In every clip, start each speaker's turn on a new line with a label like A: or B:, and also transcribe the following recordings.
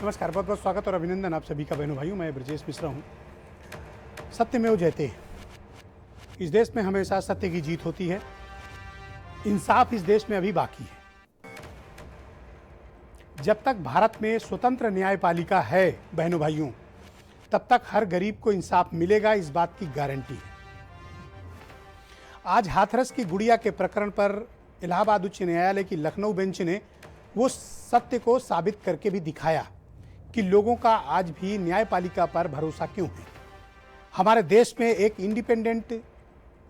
A: नमस्कार, बहुत बहुत स्वागत और अभिनंदन आप सभी का बहनों भाइयों। मैं ब्रजेश मिश्रा हूँ। सत्यमेव जयते। इस देश में हमेशा सत्य की जीत होती है। इंसाफ इस देश में अभी बाकी है। जब तक भारत में स्वतंत्र न्यायपालिका है बहनों भाइयों, तब तक हर गरीब को इंसाफ मिलेगा, इस बात की गारंटी है। आज हाथरस की गुड़िया के प्रकरण पर इलाहाबाद उच्च न्यायालय की लखनऊ बेंच ने वो सत्य को साबित करके भी दिखाया कि लोगों का आज भी न्यायपालिका पर भरोसा क्यों है। हमारे देश में एक इंडिपेंडेंट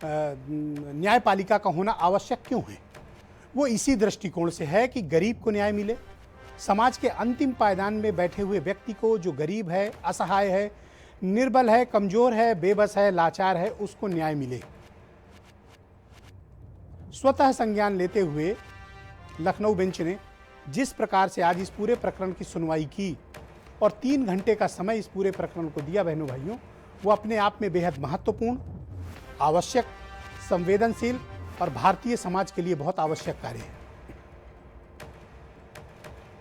A: न्यायपालिका का होना आवश्यक क्यों है। वो इसी दृष्टिकोण से है कि गरीब को न्याय मिले, समाज के अंतिम पायदान में बैठे हुए व्यक्ति को, जो गरीब है, असहाय है, निर्बल है, कमजोर है, बेबस है, लाचार है, उसको न्याय मिले। स्वतः संज्ञान लेते हुए लखनऊ बेंच ने जिस प्रकार से आज इस पूरे प्रकरण की सुनवाई की और 3 घंटे का समय इस पूरे प्रकरण को दिया बहनों भाइयों, वो अपने आप में बेहद महत्वपूर्ण, आवश्यक, संवेदनशील और भारतीय समाज के लिए बहुत आवश्यक कार्य है।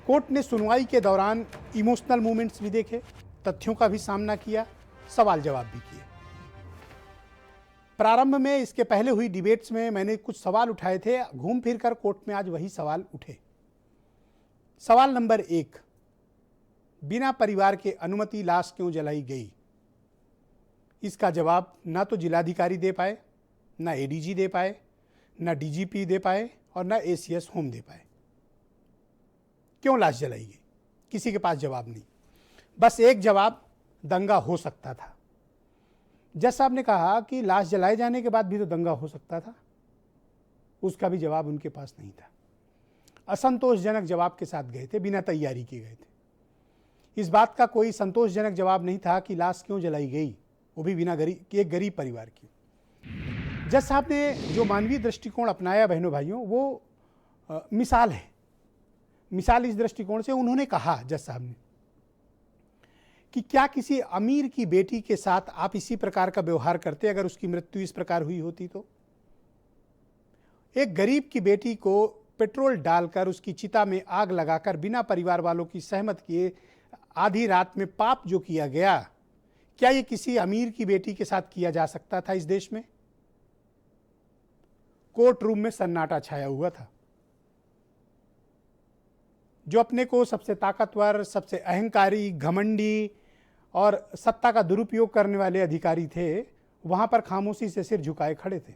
A: कोर्ट ने सुनवाई के दौरान इमोशनल मूवमेंट्स भी देखे, तथ्यों का भी सामना किया, सवाल जवाब भी किए। प्रारंभ में इसके पहले हुई डिबेट्स में मैंने कुछ सवाल उठाए थे, घूम फिर कर कोर्ट में आज वही सवाल उठे। सवाल नंबर 1, बिना परिवार के अनुमति लाश क्यों जलाई गई? इसका जवाब ना तो जिलाधिकारी दे पाए, ना एडीजी दे पाए, ना डीजीपी दे पाए और ना एसीएस होम दे पाए। क्यों लाश जलाई गई? किसी के पास जवाब नहीं। बस एक जवाब, दंगा हो सकता था। जज साहब ने कहा कि लाश जलाए जाने के बाद भी तो दंगा हो सकता था। उसका भी जवाब उनके पास नहीं था। असंतोषजनक जवाब के साथ गए थे, बिना तैयारी के गए थे। इस बात का कोई संतोषजनक जवाब नहीं था कि लाश क्यों जलाई गई, वो भी बिना एक गरीब परिवार की। जज साहब ने जो मानवीय दृष्टिकोण अपनाया बहनों भाइयों, वो मिसाल है। मिसाल इस दृष्टिकोण से उन्होंने कहा, जज साहब ने, कि क्या किसी अमीर की बेटी के साथ आप इसी प्रकार का व्यवहार करते अगर उसकी मृत्यु इस प्रकार हुई होती तो? एक गरीब की बेटी को पेट्रोल डालकर उसकी चिता में आग लगाकर बिना परिवार वालों की सहमत किए आधी रात में पाप जो किया गया, क्या ये किसी अमीर की बेटी के साथ किया जा सकता था इस देश में? कोर्ट रूम में सन्नाटा छाया हुआ था। जो अपने को सबसे ताकतवर, सबसे अहंकारी, घमंडी और सत्ता का दुरुपयोग करने वाले अधिकारी थे, वहां पर खामोशी से सिर झुकाए खड़े थे।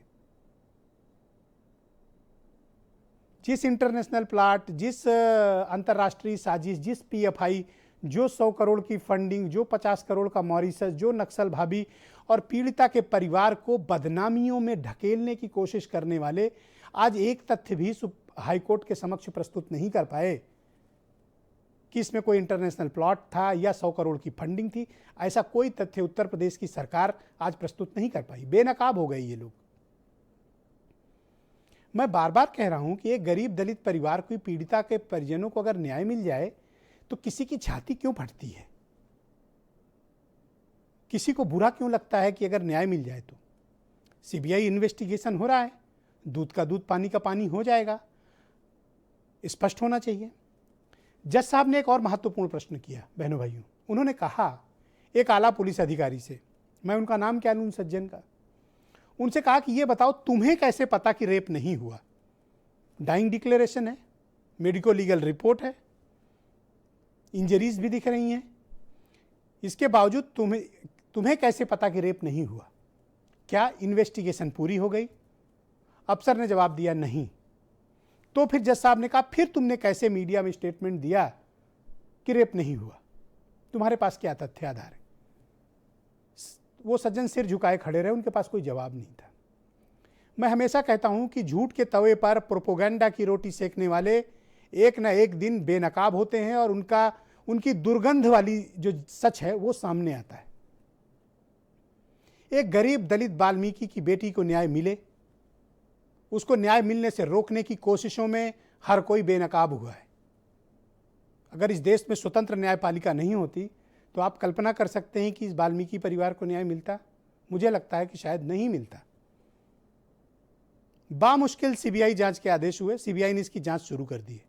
A: जिस इंटरनेशनल प्लाट, जिस अंतर्राष्ट्रीय साजिश, जिस पीएफआई, जो 100 करोड़ की फंडिंग, जो 50 करोड़ का मॉरिशस, जो नक्सल भाभी और पीड़िता के परिवार को बदनामियों में ढकेलने की कोशिश करने वाले, आज एक तथ्य भी हाईकोर्ट के समक्ष प्रस्तुत नहीं कर पाए कि इसमें कोई इंटरनेशनल प्लॉट था या 100 करोड़ की फंडिंग थी। ऐसा कोई तथ्य उत्तर प्रदेश की सरकार आज प्रस्तुत नहीं कर पाई। बेनकाब हो गए ये लोग। मैं बार बार कह रहा हूं कि एक गरीब दलित परिवार को, पीड़िता के परिजनों को अगर न्याय मिल जाए तो किसी की छाती क्यों फटती है? किसी को बुरा क्यों लगता है कि अगर न्याय मिल जाए तो? सीबीआई इन्वेस्टिगेशन हो रहा है, दूध का दूध, पानी का पानी हो जाएगा, स्पष्ट होना चाहिए। जज साहब ने एक और महत्वपूर्ण प्रश्न किया बहनों भाइयों। उन्होंने कहा एक आला पुलिस अधिकारी से, मैं उनका नाम क्या लूं, सज्जन का, उनसे कहा कि ये बताओ तुम्हें कैसे पता कि रेप नहीं हुआ? डाइंग डिक्लेरेशन है, मेडिको लीगल रिपोर्ट है, इंजरीज भी दिख रही हैं, इसके बावजूद तुम्हें कैसे पता कि रेप नहीं हुआ? क्या इन्वेस्टिगेशन पूरी हो गई? अफसर ने जवाब दिया नहीं। तो फिर जज साहब ने कहा फिर तुमने कैसे मीडिया में स्टेटमेंट दिया कि रेप नहीं हुआ? तुम्हारे पास क्या तथ्य आधार है? वो सज्जन सिर झुकाए खड़े रहे, उनके पास कोई जवाब नहीं था। मैं हमेशा कहता हूं कि झूठ के तवे पर प्रोपोगंडा की रोटी सेकने वाले एक ना एक दिन बेनकाब होते हैं और उनकी दुर्गंध वाली जो सच है वो सामने आता है। एक गरीब दलित वाल्मीकि की बेटी को न्याय मिले, उसको न्याय मिलने से रोकने की कोशिशों में हर कोई बेनकाब हुआ है। अगर इस देश में स्वतंत्र न्यायपालिका नहीं होती तो आप कल्पना कर सकते हैं कि इस वाल्मीकि परिवार को न्याय मिलता? मुझे लगता है कि शायद नहीं मिलता। बामुश्किल सीबीआई जांच के आदेश हुए, सीबीआई ने इसकी जांच शुरू कर दी है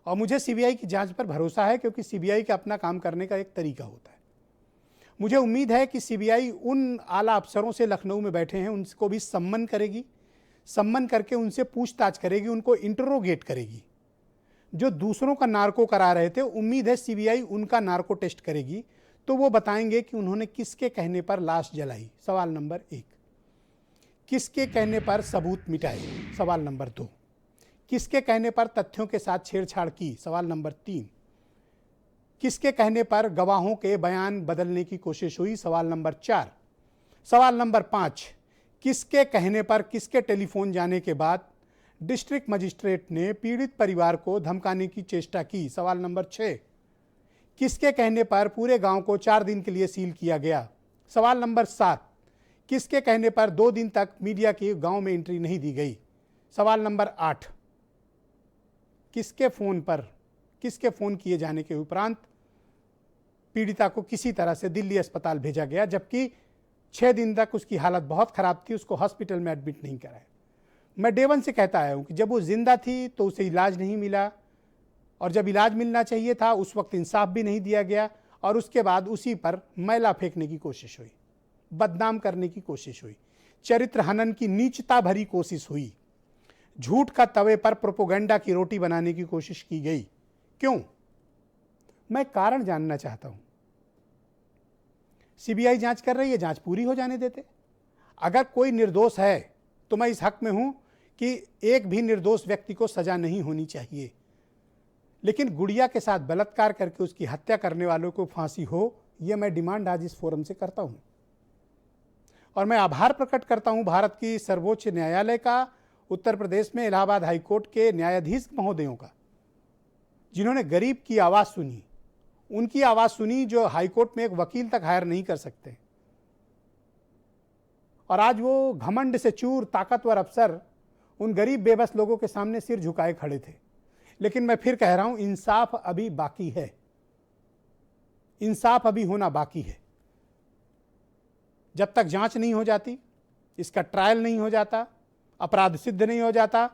A: और मुझे सीबीआई की जांच पर भरोसा है, क्योंकि सीबीआई का अपना काम करने का एक तरीका होता है। मुझे उम्मीद है कि सीबीआई उन आला अफसरों से लखनऊ में बैठे हैं उनको भी सम्मन करेगी, सम्मन करके उनसे पूछताछ करेगी, उनको इंटरोगेट करेगी। जो दूसरों का नार्को करा रहे थे, उम्मीद है सीबीआई उनका नार्को टेस्ट करेगी, तो वो बताएंगे कि उन्होंने किसके कहने पर लाश जलाई, सवाल नंबर 1। किसके कहने पर सबूत मिटाए, सवाल नंबर 2। किसके कहने पर तथ्यों के साथ छेड़छाड़ की, सवाल नंबर 3। किसके कहने पर गवाहों के बयान बदलने की कोशिश हुई, सवाल नंबर 4। सवाल नंबर 5, किसके कहने पर किसके टेलीफोन जाने के बाद डिस्ट्रिक्ट मजिस्ट्रेट ने पीड़ित परिवार को धमकाने की चेष्टा की, सवाल नंबर 6। किसके कहने पर पूरे गांव को 4 दिन के लिए सील किया गया, सवाल नंबर 7। किसके कहने पर 2 दिन तक मीडिया की गांव में एंट्री नहीं दी गई, सवाल नंबर 8। किसके फ़ोन किए जाने के उपरांत पीड़िता को किसी तरह से दिल्ली अस्पताल भेजा गया, जबकि 6 दिन तक उसकी हालत बहुत ख़राब थी, उसको हॉस्पिटल में एडमिट नहीं कराया। मैं डे 1 से कहता आया हूँ कि जब वो जिंदा थी तो उसे इलाज नहीं मिला, और जब इलाज मिलना चाहिए था उस वक्त इंसाफ भी नहीं दिया गया, और उसके बाद उसी पर मैला फेंकने की कोशिश हुई, बदनाम करने की कोशिश हुई, चरित्र हनन की नीचता भरी कोशिश हुई, झूठ का तवे पर प्रोपोगंडा की रोटी बनाने की कोशिश की गई। क्यों? मैं कारण जानना चाहता हूं। सीबीआई जांच कर रही है, जांच पूरी हो जाने देते। अगर कोई निर्दोष है तो मैं इस हक में हूं कि एक भी निर्दोष व्यक्ति को सजा नहीं होनी चाहिए, लेकिन गुड़िया के साथ बलात्कार करके उसकी हत्या करने वालों को फांसी हो, यह मैं डिमांड आज इस फोरम से करता हूं। और मैं आभार प्रकट करता हूं भारत की सर्वोच्च न्यायालय का, उत्तर प्रदेश में इलाहाबाद हाईकोर्ट के न्यायाधीश महोदयों का, जिन्होंने गरीब की आवाज़ सुनी, उनकी आवाज़ सुनी जो हाईकोर्ट में एक वकील तक हायर नहीं कर सकते। और आज वो घमंड से चूर ताकतवर अफसर उन गरीब बेबस लोगों के सामने सिर झुकाए खड़े थे। लेकिन मैं फिर कह रहा हूं, इंसाफ अभी बाकी है, इंसाफ अभी होना बाकी है। जब तक जांच नहीं हो जाती, इसका ट्रायल नहीं हो जाता, अपराध सिद्ध नहीं हो जाता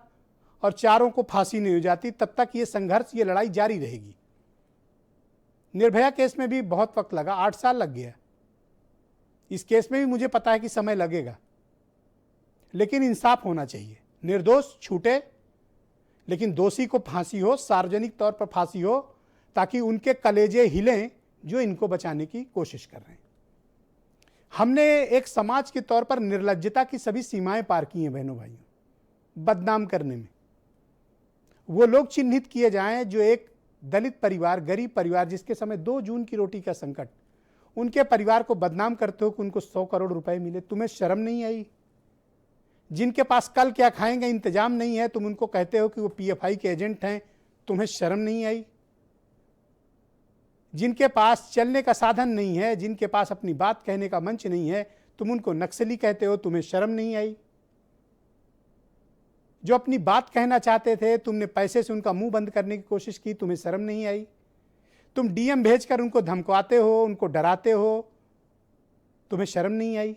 A: और चारों को फांसी नहीं हो जाती, तब तक ये संघर्ष, ये लड़ाई जारी रहेगी। निर्भया केस में भी बहुत वक्त लगा, 8 साल लग गया। इस केस में भी मुझे पता है कि समय लगेगा, लेकिन इंसाफ होना चाहिए। निर्दोष छूटे, लेकिन दोषी को फांसी हो, सार्वजनिक तौर पर फांसी हो, ताकि उनके कलेजे हिलें जो इनको बचाने की कोशिश कर रहे हैं। हमने एक समाज के तौर पर निर्लज्जता की सभी सीमाएं पार की हैं बहनों भाइयों, बदनाम करने में। वो लोग चिन्हित किए जाएं जो एक दलित परिवार, गरीब परिवार, जिसके समय 2 जून की रोटी का संकट, उनके परिवार को बदनाम करते हो कि उनको 100 करोड़ रुपए मिले। तुम्हें शर्म नहीं आई? जिनके पास कल क्या खाएंगे इंतजाम नहीं है, तुम उनको कहते हो कि वो पीएफआई के एजेंट हैं, तुम्हें शर्म नहीं आई? जिनके पास चलने का साधन नहीं है, जिनके पास अपनी बात कहने का मंच नहीं है, तुम उनको नक्सली कहते हो, तुम्हें शर्म नहीं आई? जो अपनी बात कहना चाहते थे, तुमने पैसे से उनका मुंह बंद करने की कोशिश की, तुम्हें शर्म नहीं आई? तुम डीएम भेजकर उनको धमकाते हो, उनको डराते हो, तुम्हें शर्म नहीं आई?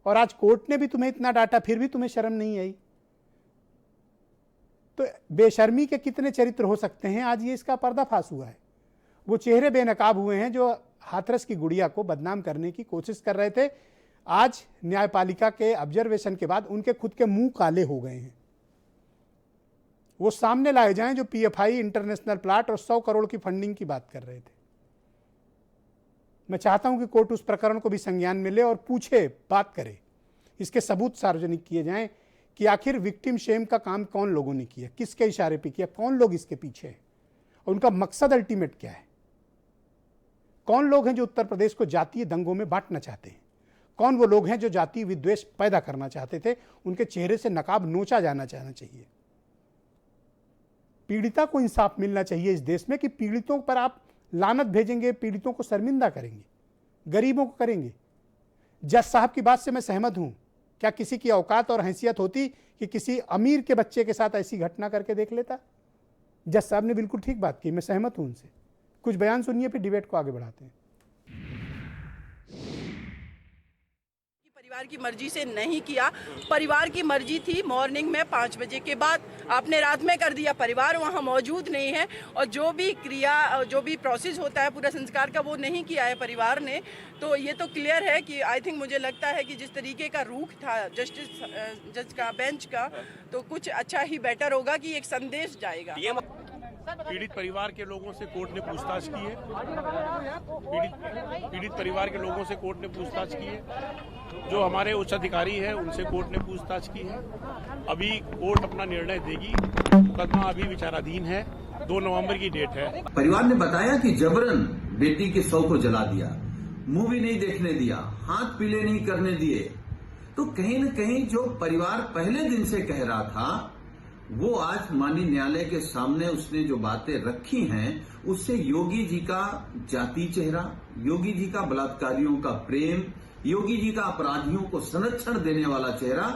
A: और आज कोर्ट ने भी तुम्हें इतना डांटा, फिर भी तुम्हें शर्म नहीं आई? तो बेशर्मी के कितने चरित्र हो सकते हैं, आज ये इसका पर्दाफाश हुआ है। वो चेहरे बेनकाब हुए हैं जो हाथरस की गुड़िया को बदनाम करने की कोशिश कर रहे थे। आज न्यायपालिका के ऑब्जर्वेशन के बाद उनके खुद के मुंह काले हो गए हैं। वो सामने लाए जाएं जो पीएफआई, इंटरनेशनल प्लाट और 100 करोड़ की फंडिंग की बात कर रहे थे। मैं चाहता हूं कि कोर्ट उस प्रकरण को भी संज्ञान में ले और पूछे, बात करे, इसके सबूत सार्वजनिक किए जाएं कि आखिर विक्टिम शेम का काम कौन लोगों ने किया, किसके इशारे पे किया, कौन लोग इसके पीछे हैं, उनका मकसद अल्टीमेट क्या है। कौन लोग हैं जो उत्तर प्रदेश को जातीय दंगों में बांटना चाहते हैं, कौन वो लोग हैं जो जातीय विद्वेष पैदा करना चाहते थे। उनके चेहरे से नकाब नोचा जाना चाहिए। पीड़िता को इंसाफ मिलना चाहिए इस देश में, कि पीड़ितों पर आप लानत भेजेंगे, पीड़ितों को शर्मिंदा करेंगे, गरीबों को करेंगे। जज साहब की बात से मैं सहमत हूं। क्या किसी की औकात और हैसियत होती कि किसी अमीर के बच्चे के साथ ऐसी घटना करके देख लेता? जज साहब ने बिल्कुल ठीक बात की, मैं सहमत हूं उनसे। कुछ बयान सुनिए, फिर डिबेट को आगे बढ़ाते हैं।
B: परिवार की मर्जी से नहीं किया। परिवार की मर्जी थी मॉर्निंग में 5 बजे के बाद, आपने रात में कर दिया। परिवार वहाँ मौजूद नहीं है और जो भी क्रिया, जो भी प्रोसेस होता है पूरा संस्कार का, वो नहीं किया है परिवार ने। तो ये तो क्लियर है कि आई थिंक, मुझे लगता है कि जिस तरीके का रुख था जज का, बेंच का, तो कुछ अच्छा ही बेटर होगा कि एक संदेश जाएगा।
C: पीड़ित परिवार के लोगों से कोर्ट ने पूछताछ की है। पीड़ित परिवार के लोगों से कोर्ट ने पूछताछ की है। जो हमारे उच्च अधिकारी हैं उनसे कोर्ट ने पूछताछ की है। अभी कोर्ट अपना निर्णय देगी। मुकदमा अभी विचाराधीन है। 2 नवंबर की डेट है।
D: परिवार ने बताया कि जबरन बेटी के शव को जला दिया, मूवी नहीं देखने दिया, हाथ पीले नहीं करने दिए। तो कहीं न कहीं जो परिवार पहले दिन से कह रहा था, वो आज माननीय न्यायालय के सामने उसने जो बातें रखी हैं, उससे योगी जी का जाति चेहरा, योगी जी का बलात्कारियों का प्रेम, योगी जी का अपराधियों को संरक्षण देने वाला चेहरा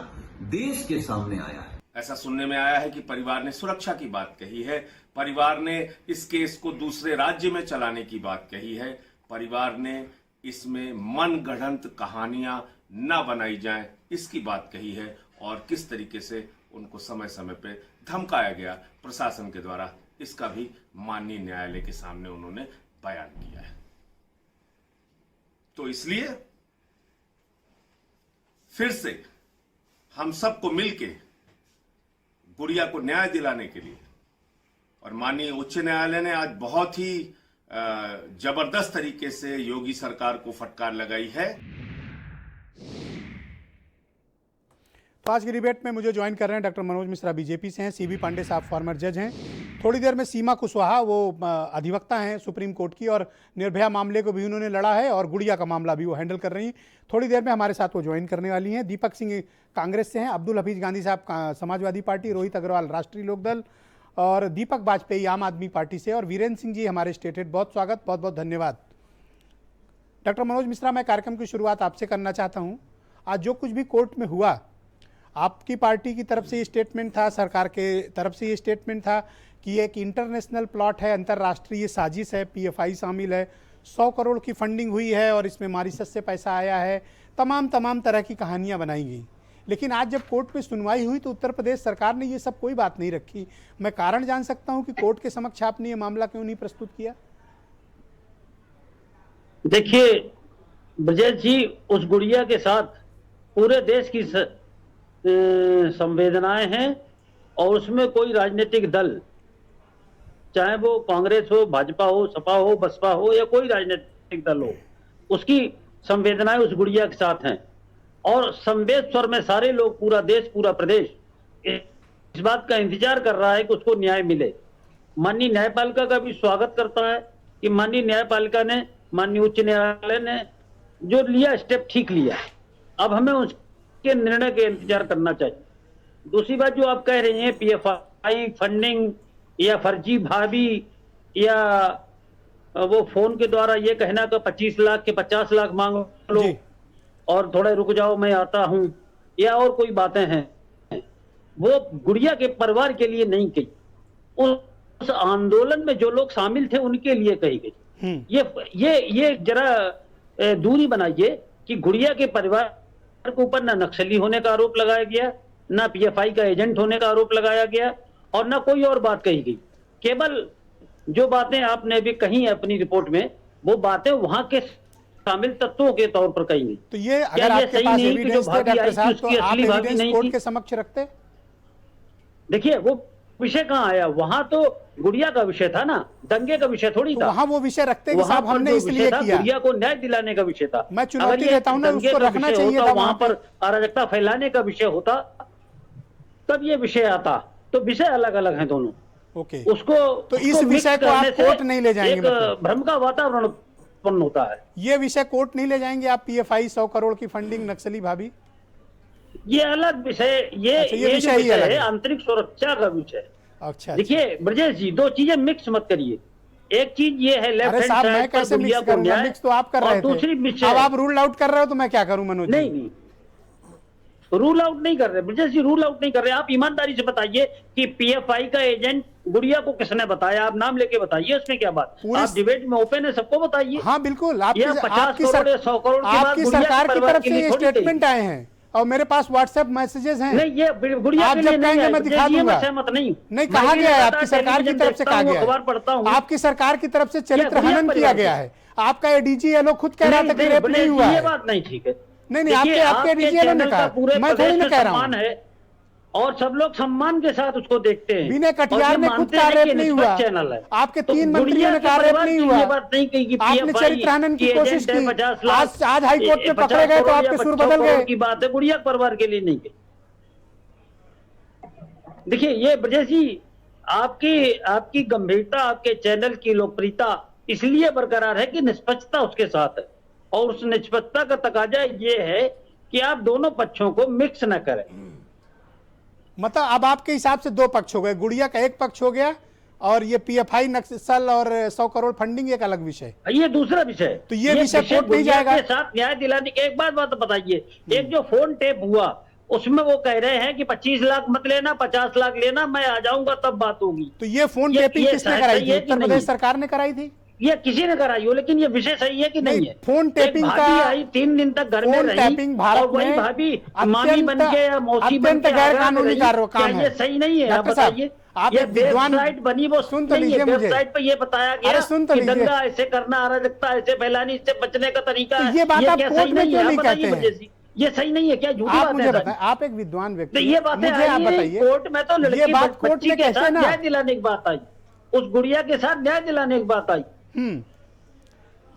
D: देश के सामने आया है।
E: ऐसा सुनने में आया है कि परिवार ने सुरक्षा की बात कही है। परिवार ने इस केस को दूसरे राज्य में चलाने की बात कही है। परिवार ने इसमें मनगढ़ंत कहानियां न बनाई जाएं, इसकी बात कही है। और किस तरीके से उनको समय समय पे धमकाया गया प्रशासन के द्वारा, इसका भी माननीय न्यायालय के सामने उन्होंने बयान किया है। तो इसलिए फिर से हम सबको मिलके गुड़िया को न्याय दिलाने के लिए, और माननीय उच्च न्यायालय ने आज बहुत ही जबरदस्त तरीके से योगी सरकार को फटकार लगाई है।
A: तो आज की डिबेट में मुझे ज्वाइन कर रहे हैं डॉक्टर मनोज मिश्रा, बीजेपी से हैं। सीबी पांडे साहब फॉर्मर जज हैं। थोड़ी देर में सीमा कुशवाहा, वो अधिवक्ता हैं सुप्रीम कोर्ट की, और निर्भया मामले को भी उन्होंने लड़ा है और गुड़िया का मामला भी वो हैंडल कर रही हैं। थोड़ी देर में हमारे साथ वो ज्वाइन करने वाली हैं। दीपक सिंह कांग्रेस से हैं, अब्दुल हफीज गांधी साहब समाजवादी पार्टी, रोहित अग्रवाल राष्ट्रीय लोकदल, और दीपक बाजपेयी आम आदमी पार्टी से, और वीरेंद्र सिंह जी हमारे स्टेट हेड। बहुत स्वागत, बहुत बहुत धन्यवाद। डॉक्टर मनोज मिश्रा, मैं कार्यक्रम की शुरुआत आपसे करना चाहता हूँ। आज जो कुछ भी कोर्ट में हुआ, आपकी पार्टी की तरफ से ये स्टेटमेंट था, सरकार के तरफ से ये स्टेटमेंट था कि ये एक इंटरनेशनल प्लॉट है, अंतर्राष्ट्रीय साजिश है, पीएफआई शामिल है, 100 करोड़ की फंडिंग हुई है और इसमें मॉरिशस से पैसा आया है, तमाम तरह की कहानियां बनाई गई। लेकिन आज जब कोर्ट में सुनवाई हुई तो उत्तर प्रदेश सरकार ने ये सब कोई बात नहीं रखी। मैं कारण जान सकता हूं कि कोर्ट के समक्ष आपने ये मामला क्यों नहीं प्रस्तुत किया?
F: देखिए ब्रजेश जी, उस गुड़िया के साथ पूरे देश की संवेदनाएं हैं, और उसमें कोई राजनीतिक दल, चाहे वो कांग्रेस हो, भाजपा हो, सपा हो, बसपा हो, या कोई राजनीतिक दल हो, उसकी संवेदनाएं उस गुड़िया के साथ हैं। और संवेद स्वर में सारे लोग, पूरा देश, पूरा प्रदेश इस बात का इंतजार कर रहा है कि उसको न्याय मिले। माननीय न्यायपालिका का भी स्वागत करता है कि माननीय न्यायपालिका ने, माननीय उच्च न्यायालय ने जो लिया स्टेप ठीक लिया। अब हमें उसके निर्णय के इंतजार करना चाहिए। दूसरी बात जो आप कह रहे हैं, पीएफआई फंडिंग या फर्जी भाभी, या वो फोन के द्वारा ये कहना कि 25 लाख के 50 लाख मांग लो और थोड़ा रुक जाओ मैं आता हूं, या और कोई बातें हैं, वो गुड़िया के परिवार के लिए नहीं कही, उस आंदोलन में जो लोग शामिल थे उनके लिए कही गई। ये जरा दूरी बनाइए कि गुड़िया के परिवार के ऊपर ना नक्सली होने का आरोप लगाया गया, ना पीएफआई का एजेंट होने का आरोप लगाया गया, और ना कोई और बात कही गई। केवल जो बातें आपने भी कही अपनी रिपोर्ट में, वो बातें वहां के शामिल तत्वों के तौर पर कही गई।
A: तो ये अगर आपके पास एविडेंस थे डॉक्टर साहब, तो आप एविडेंस कोर्ट के समक्ष रखते?
F: देखिए वो विषय कहाँ आया, वहां तो गुड़िया का विषय था ना, दंगे का विषय थोड़ी था।
A: वहां वो विषय रखते कि साहब हमने इसलिए किया,
F: गुड़िया को न्याय दिलाने का विषय था।
A: मैं चुनौती देता हूं ना, उसको रखना चाहिए था।
F: वहां पर अराजकता फैलाने का विषय होता तब ये विषय आता। तो विषय अलग अलग हैं दोनों।
A: ओके,
F: उसको
A: तो इस विषय को आप कोर्ट नहीं ले जाएंगे?
F: मतलब भ्रम का वातावरण उत्पन्न होता है।
A: ये विषय कोर्ट नहीं ले जाएंगे आप? पीएफआई 100 करोड़ की फंडिंग, नक्सली भाभी,
F: ये अलग विषय, ये विषय है आंतरिक सुरक्षा का विषय।
A: अच्छा,
F: देखिए ब्रजेश जी, दो चीजें मिक्स मत करिए। एक चीज ये है लेफ्ट हैंड साइड पर गुड़िया को न्याय,
A: मिक्स तो आप कर रहे थे,
F: दूसरी विषय
A: अब आप रूल आउट कर रहे हो तो मैं क्या करूं मनोज?
F: नहीं, रूल आउट नहीं कर रहे ब्रजेश जी, रूल आउट नहीं कर रहे। आप ईमानदारी से बताइए कि पीएफआई का एजेंट गुड़िया को किसने बताया? आप नाम लेके बताइए, उसमें क्या बात? आप डिबेट में ओपन है, सबको बताइए।
A: हाँ बिल्कुल,
F: ये 50 करोड़ या 100 करोड़ की बात
A: आपकी
F: गुड़िया
A: सरकार
F: के
A: की
F: परिवार
A: तरफ
F: के
A: से
F: लिए
A: ये
F: थोड़ी थी।
A: स्टेटमेंट आए हैं और मेरे पास व्हाट्सएप मैसेजेस हैं।
F: नहीं, ये गुड़िया
A: आप
F: के
A: जब
F: लिए नहीं
A: कहेंगे
F: है,
A: मैं दिखा
F: ये
A: दूंगा।
F: मैं सहमत नहीं हूं।
A: नहीं,
F: मैं
A: कहा
F: भी
A: गया है,
F: लगातार
A: आपकी सरकार की
F: टेलीविजन
A: तरफ से
F: देखता
A: कहा
F: हूं,
A: गया
F: अखबार पढ़ता
A: है,
F: हूं।
A: आपकी सरकार की तरफ से चरित्र
F: गुड़िया
A: हनन किया
F: परिवार
A: गया
F: से।
A: है। आपका एडीजी एलो खुद कह रहा था कि रेप नहीं हुआ
F: ये
A: है।
F: बात नहीं ठीक है।
A: नहीं,
F: देखिए,
A: आपके एडीजी एलो ने
F: चैनल का
A: कहा,
F: पूरे
A: मैं थोड़ी
F: प्रदेश
A: ना
F: में
A: कह रहा
F: सम्मान
A: हूँ।
F: है और सब लोग सम्मान के साथ उसको देखते हैं।
A: विनय कटियार
F: और ये
A: ने खुद
F: मानते
A: कहा
F: हैं
A: रेप
F: कि
A: नहीं
F: निष्पक्ष
A: हुआ।
F: चैनल है।
A: आपके
F: तो
A: 3 मंत्रियों
F: गुड़िया
A: ने
F: के
A: कहा रेप
F: परिवार
A: नहीं
F: की
A: हुआ।
F: ये बात नहीं कही कि
A: आपने
F: PFI
A: चरित्र हनन की
F: एजेंट
A: कोशिश
F: है,
A: की।
F: 50 लाख
A: आज हाई कोर्ट में
F: 50
A: पकड़े गए तो
F: करोड़ या
A: आपके सुर
F: 50
A: बदल
F: करोड़
A: गए।
F: की बात है, गुड़िया परिवार के लिए नहीं है। देखिए, ये ब्रजेश जी, आपकी गंभीरता, आपके चैनल की लोकप्रियता इसलिए बरकरार है कि निष्पक्षता उसके साथ है, और उस निष्पक्षता का तकाजा ये है कि आप दोनों पक्षों को मिक्स न करें।
A: मतलब अब आपके हिसाब से 2 पक्ष हो गए, गुड़िया का एक पक्ष हो गया और ये पीएफआई नक्सल और 100 करोड़ फंडिंग एक अलग विषय।
F: ये दूसरा विषय।
A: तो ये विषय कोर्ट नहीं
F: गुड़िया
A: जाएगा?
F: के साथ न्याय दिलाने की एक बात बताइए, एक जो फोन टेप हुआ उसमें वो कह रहे हैं कि 25 लाख मत लेना, 50 लाख लेना, मैं आ जाऊंगा तब बात होगी।
A: तो ये फोन टेपिंग किसने कराई थी? उत्तर प्रदेश सरकार ने कराई थी।
F: ये किसी ने कराई हो, लेकिन ये विषय सही है कि नहीं है?
A: फोन टेपिंग
F: एक भाभी आई 3 दिन तक घर में
A: फोन
F: रही
A: टैपिंग भारत
F: और वही
A: में
F: भाभी मामी बन के या मौसी बन के
A: गैर
F: आगरा में
A: कानूनी
F: रही।
A: काम
F: क्या
A: है।
F: ये सही नहीं है? आप
A: डॉक्टर साहब,
F: बताइए।
A: आप
F: ये
A: एक विद्वान,
F: वेबसाइट बनी, वो
A: सुन तो
F: नहीं है,
A: लीजिए मुझे।
F: वेबसाइट पे ये बताया गया
A: अरे सुन तो
F: कि
A: लीजिए।
F: दंगा ऐसे करना, अराजकता ऐसे फैलानी, इससे बचने का तरीका
A: तो
F: है।
A: ये बात आप
F: क्या
A: कोर्ट
F: सही
A: में
F: नहीं
A: क्यों
F: है?
A: नहीं
F: आप बताइए
A: कहते हैं?
F: मुझे जी, ये सही नहीं है क्या? झूठी
A: आप
F: बात
A: मुझे
F: है
A: बताएं, आप एक विद्वान व्यक्ति
F: तो
A: हैं।
F: ये बातें
A: मुझे आप
F: आई
A: बताइए,
F: कोर्ट में, तो
A: ये
F: लड़की
A: बात कोर्ट
F: बच्ची
A: में
F: के
A: कैसे
F: साथ
A: ना?
F: न्याय दिलाने की बात आई, उस गुड़िया के साथ न्याय दिलाने की बात आई।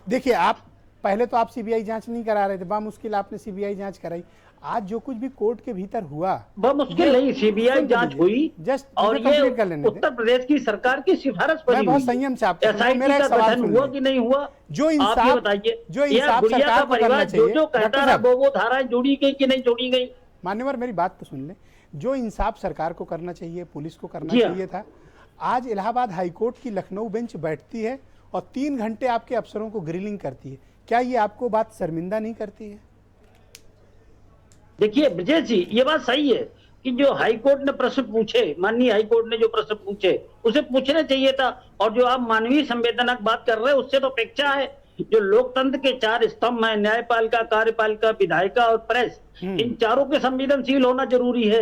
A: देखिए, आप पहले तो आप सीबीआई जांच नहीं करा रहे थे, बामुश्किल आपने सीबीआई जांच कराई। आज जो कुछ भी कोर्ट के भीतर हुआ,
F: बहुत मुश्किल नहीं, सीबीआई जांच हुई
A: जस्ट
F: और
A: कंप्लीट
F: ये
A: कर लेने दें।
F: उत्तर प्रदेश की सरकार की सिफारिश पर
A: मैं बहुत संयम से आपको सुन रहा हूं। मेरा एक
F: का
A: सवाल
F: गठन
A: सुन
F: हुआ
A: लें।
F: कि नहीं हुआ?
A: जो
F: आप ये
A: इंसाफ,
F: बताइए।
A: जो
F: यह
A: इंसाफ
F: गुड़िया
A: सरकार
F: का
A: को करना
F: परिवार
A: चाहिए,
F: जो
A: डॉक्टर
F: कहता रहा,
A: साहब,
F: वो धाराएं जोड़ी गई कि नहीं जोड़ी गई?
A: मान्यवर मेरी बात तो सुन लें। जो इंसाफ सरकार को करना चाहिए, पुलिस को करना
F: जी हाँ।
A: चाहिए था। आज इलाहाबाद हाईकोर्ट की लखनऊ बेंच बैठती है और 3 घंटे आपके अफसरों को ग्रिलिंग करती है। क्या ये आपको बात शर्मिंदा नहीं करती है?
F: देखिए ब्रजेश जी, ये बात सही है कि जो हाई कोर्ट ने प्रश्न पूछे, माननीय हाई कोर्ट ने जो प्रश्न पूछे उसे पूछना चाहिए था। और जो आप मानवीय संवेदना की बात कर रहे हैं, उससे तो अपेक्षा है। जो लोकतंत्र के 4 स्तंभ हैं, न्यायपालिका, कार्यपालिका, विधायिका और प्रेस, इन चारों के संवेदनशील होना जरूरी है।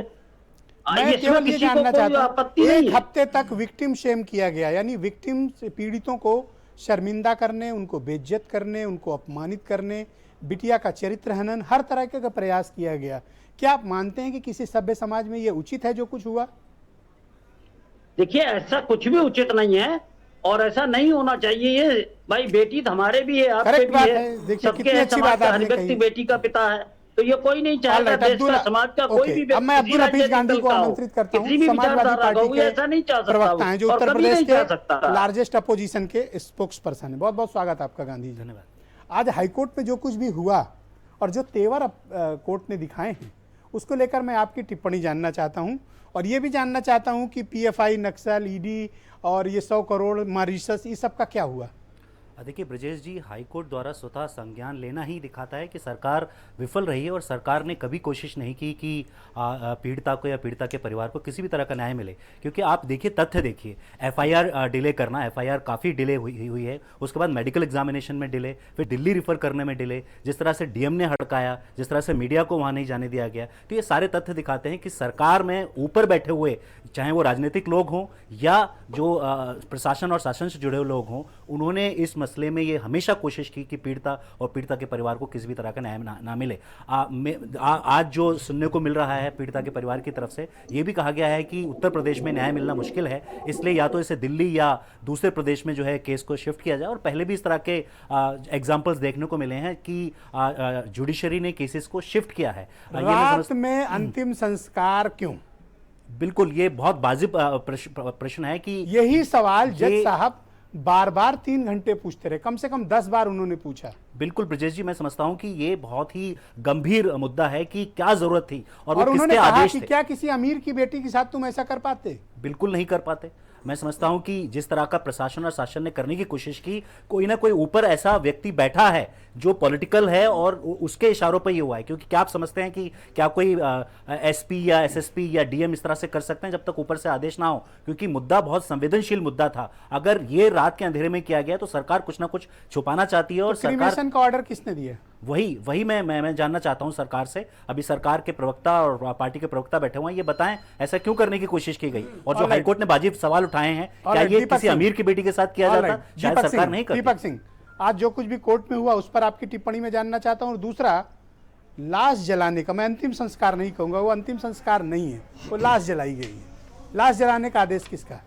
A: मैं
F: इसमें
A: केवल ये
F: किसी को
A: जानना
F: कोई
A: चाहता
F: आपत्ति
A: हूं,
F: नहीं
A: एक
F: है।
A: हफ्ते तक विक्टिम शेम किया गया, यानी विक्टिम पीड़ितों को शर्मिंदा करने, उनको बेइज्जत करने, उनको अपमानित करने, बिटिया का चरित्र हनन, हर तरह का प्रयास किया गया। क्या आप मानते हैं कि किसी सभ्य समाज में ये उचित है जो कुछ हुआ?
F: देखिए, ऐसा कुछ भी उचित नहीं है और ऐसा नहीं होना चाहिए। ये भाई, बेटी तो हमारे भी है, आपके
A: करेक्ट
F: भी
A: बात
F: है,
A: है। देखिए,
F: सबके
A: कितनी
F: है,
A: अच्छी
F: समाज
A: बात
F: का हर
A: आपने
F: व्यक्ति
A: कही।
F: बेटी का पिता है। तो ये कोई नहीं चाहेगा
A: ऑलराइट,
F: देश
A: अब्दुल,
F: का, समाज का कोई
A: ओके,
F: भी
A: अब मैं
F: व्यक्ति
A: अब्दुल हफीज गांधी को
F: का हो,
A: आमंत्रित करता हूं।
F: किसी भी
A: समाजवादी
F: विचारधारा का हो,
A: पार्टी
F: ये ऐसा नहीं चाह
A: के
F: सकता
A: प्रवक्ता हैं, जो
F: और
A: उत्तर
F: कभी
A: प्रदेश
F: नहीं चाह सकता।
A: के लार्जेस्ट अपोजिशन के स्पोक्स पर्सन है। बहुत बहुत स्वागत आपका गांधी जी।
G: धन्यवाद।
A: आज हाईकोर्ट में जो कुछ भी हुआ और जो तेवर कोर्ट ने दिखाए हैं, उसको लेकर मैं आपकी टिप्पणी जानना चाहता हूं और ये भी जानना चाहता हूं कि पीएफआई, नक्सल, ईडी और ये 100 करोड़ मॉरिशस, ये सब का क्या हुआ?
G: देखिए ब्रजेश जी, हाईकोर्ट द्वारा स्वतः संज्ञान लेना ही दिखाता है कि सरकार विफल रही है और सरकार ने कभी कोशिश नहीं की कि पीड़िता को या पीड़िता के परिवार को किसी भी तरह का न्याय मिले। क्योंकि आप देखिए, तथ्य देखिए, एफआईआर डिले करना, एफआईआर काफ़ी डिले हुई है, उसके बाद मेडिकल एग्जामिनेशन में डिले, फिर दिल्ली रिफर करने में डिले, जिस तरह से डीएम ने हड़काया, जिस तरह से मीडिया को वहाँ नहीं जाने दिया गया। तो ये सारे तथ्य दिखाते हैं कि सरकार में ऊपर बैठे हुए, चाहे वो राजनीतिक लोग हों या जो प्रशासन और शासन से जुड़े हुए लोग हों, उन्होंने इस मसले में ये हमेशा कोशिश की कि पीड़िता और पीड़िता के परिवार को किसी भी तरह का न्याय ना मिले। आज जो सुनने को मिल रहा है पीड़िता के परिवार की तरफ से, ये भी कहा गया है कि उत्तर प्रदेश में न्याय मिलना मुश्किल है, इसलिए या तो इसे दिल्ली या दूसरे प्रदेश में जो है केस को शिफ्ट किया जाए। और पहले भी इस तरह के एग्जाम्पल्स देखने को मिले हैं कि जुडिशरी ने केसेस को शिफ्ट किया है।
A: रात में अंतिम संस्कार क्यों?
G: बिल्कुल, ये बहुत वाजिब प्रश्न है कि
A: यही सवाल जज साहब बार बार 3 घंटे पूछते रहे, कम से कम 10 बार उन्होंने पूछा।
G: बिल्कुल ब्रजेश जी, मैं समझता हूं कि ये बहुत ही गंभीर मुद्दा है कि क्या जरूरत थी और वो
A: उन्होंने
G: किसके
A: कहा
G: आदेश
A: कि
G: थे।
A: क्या किसी अमीर की बेटी के साथ तुम ऐसा कर पाते?
G: बिल्कुल नहीं कर पाते। मैं समझता हूं कि जिस तरह का प्रशासन और शासन ने करने की कोशिश की, कोई ना कोई ऊपर ऐसा व्यक्ति बैठा है जो पॉलिटिकल है और उसके इशारों पर ये हुआ है। क्योंकि क्या आप समझते हैं कि क्या कोई एसपी या एसएसपी या डीएम इस तरह से कर सकते हैं जब तक ऊपर से आदेश ना हो? क्योंकि मुद्दा बहुत संवेदनशील मुद्दा था। अगर ये रात के अंधेरे में किया गया तो सरकार कुछ ना कुछ छुपाना चाहती है। और
A: तो
G: सरकार
A: क्रिमिनेशन का ऑर्डर किसने दिया?
G: वही मैं जानना चाहता हूं सरकार से। अभी सरकार के प्रवक्ता और पार्टी के प्रवक्ता बैठे हुए हैं, ये बताएं ऐसा क्यों करने की कोशिश की गई? और जो हाईकोर्ट ने वाजिब सवाल उठाए हैं, क्या ये किसी अमीर की बेटी के साथ किया जाता? शायद सरकार नहीं करती।
A: दीपक सिंह, आज जो कुछ भी कोर्ट में हुआ उस पर आपकी टिप्पणी में जानना चाहता हूं। और दूसरा, लाश जलाने का, मैं अंतिम संस्कार नहीं कहूंगा, वो अंतिम संस्कार नहीं है, वो लाश जलाई गई है। लाश जलाने का आदेश किसका है?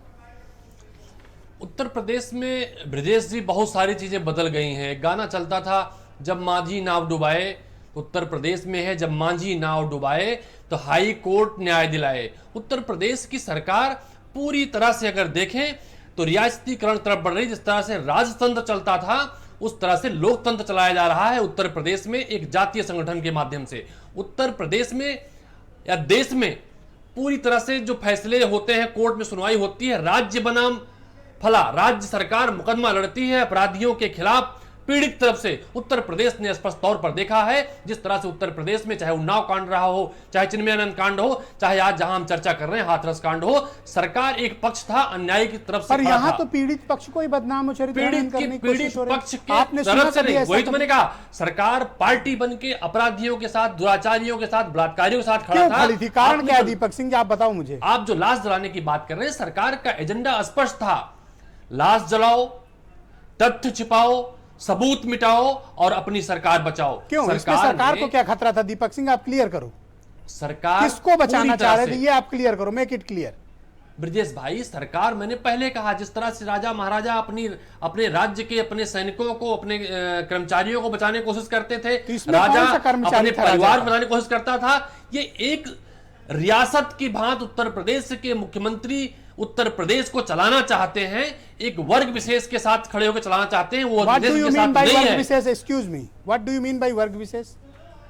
H: उत्तर प्रदेश में ब्रजेश जी बहुत सारी चीजें बदल गई हैं। गाना चलता था जब मांझी नाव डुबाए, उत्तर प्रदेश में है जब मांझी नाव डुबाए तो हाई कोर्ट न्याय दिलाए। उत्तर प्रदेश की सरकार पूरी तरह से अगर देखें तो रियासतीकरण तरफ बढ़ रही। जिस तरह से राजतंत्र चलता था उस तरह से लोकतंत्र चलाया जा रहा है उत्तर प्रदेश में, एक जातीय संगठन के माध्यम से। उत्तर प्रदेश में या देश में पूरी तरह से जो फैसले होते हैं, कोर्ट में सुनवाई होती है, राज्य बनाम फला, राज्य सरकार मुकदमा लड़ती है अपराधियों के खिलाफ पीड़ित तरफ से। उत्तर प्रदेश ने स्पष्ट तौर पर देखा है जिस तरह से उत्तर प्रदेश में चाहे उन्नाव कांड रहा हो, चाहे चिन्मयानंद कांड हो, चाहे आज जहां हम चर्चा कर रहे हैं हाथरस कांड हो, सरकार एक पक्ष था, अन्याय की तरफ से
A: पर यहाँ तो पीड़ित पक्ष को ही बदनाम और
H: पीड़ित पक्ष के
A: आपने
H: तरफ से नहीं। वही तो
A: कभी?
H: मैंने कहा, सरकार पार्टी बन के अपराधियों के साथ, दुराचारियों के साथ, बलात्कारियों के साथ खड़ा
A: क्यों
H: था।
A: खड़ी थी? कारण क्या है दीपक सिंह जी, आप बताओ मुझे।
H: आप जो लाश जलाने की बात कर रहे हैं, सरकार का एजेंडा स्पष्ट था, लाश जलाओ, तथ्य छिपाओ, सबूत मिटाओ और अपनी सरकार बचाओ।
A: क्यों? इसमें सरकार को क्या खतरा था दीपक सिंह, आप क्लियर करो।
H: सरकार
A: किसको बचाना
H: पूरी
A: चाह
H: तरह
A: रहे थे,
H: से-
A: ये आप क्लियर करो, मेक इट क्लियर।
H: ब्रजेश भाई, सरकार, मैंने पहले कहा, जिस तरह से राजा महाराजा अपने राज्य के, अपने सैनिकों को, अपने कर्मचारियों को बचाने की कोशिश करते थे,
A: तो इसमें
H: राजा
A: कौन सा कर्मचारी
H: अपने
A: था
H: परिवार
A: राजा
H: को
A: का?
H: बचाने की कोशिश करता था। ये एक रियासत की भांति उत्तर प्रदेश के मुख्यमंत्री उत्तर प्रदेश को चलाना चाहते हैं, एक वर्ग विशेष के साथ खड़े होकर चलाना चाहते हैं। वो
A: व्हाट डू
H: प्रदेश
A: यू
H: के
A: मीन
H: साथ
A: बाय
H: नहीं
A: वर्ग
H: है।
A: विशेष? Excuse me, what do you mean by वर्ग विशेष?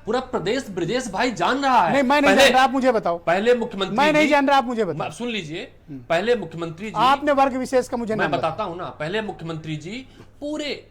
H: पूरा प्रदेश ब्रजेश भाई जान रहा है।
A: नहीं, मैं नहीं जान रहा, आप मुझे बताओ।
H: पहले मुख्यमंत्री
A: मैं नहीं
H: जी-
A: जान रहा, आप मुझे बताओ।
H: सुन लीजिए, पहले मुख्यमंत्री जी,
A: आपने वर्ग विशेष का मुझे
H: मैं
A: नाम बताओ।
H: बताता हूं ना, पहले मुख्यमंत्री जी पूरे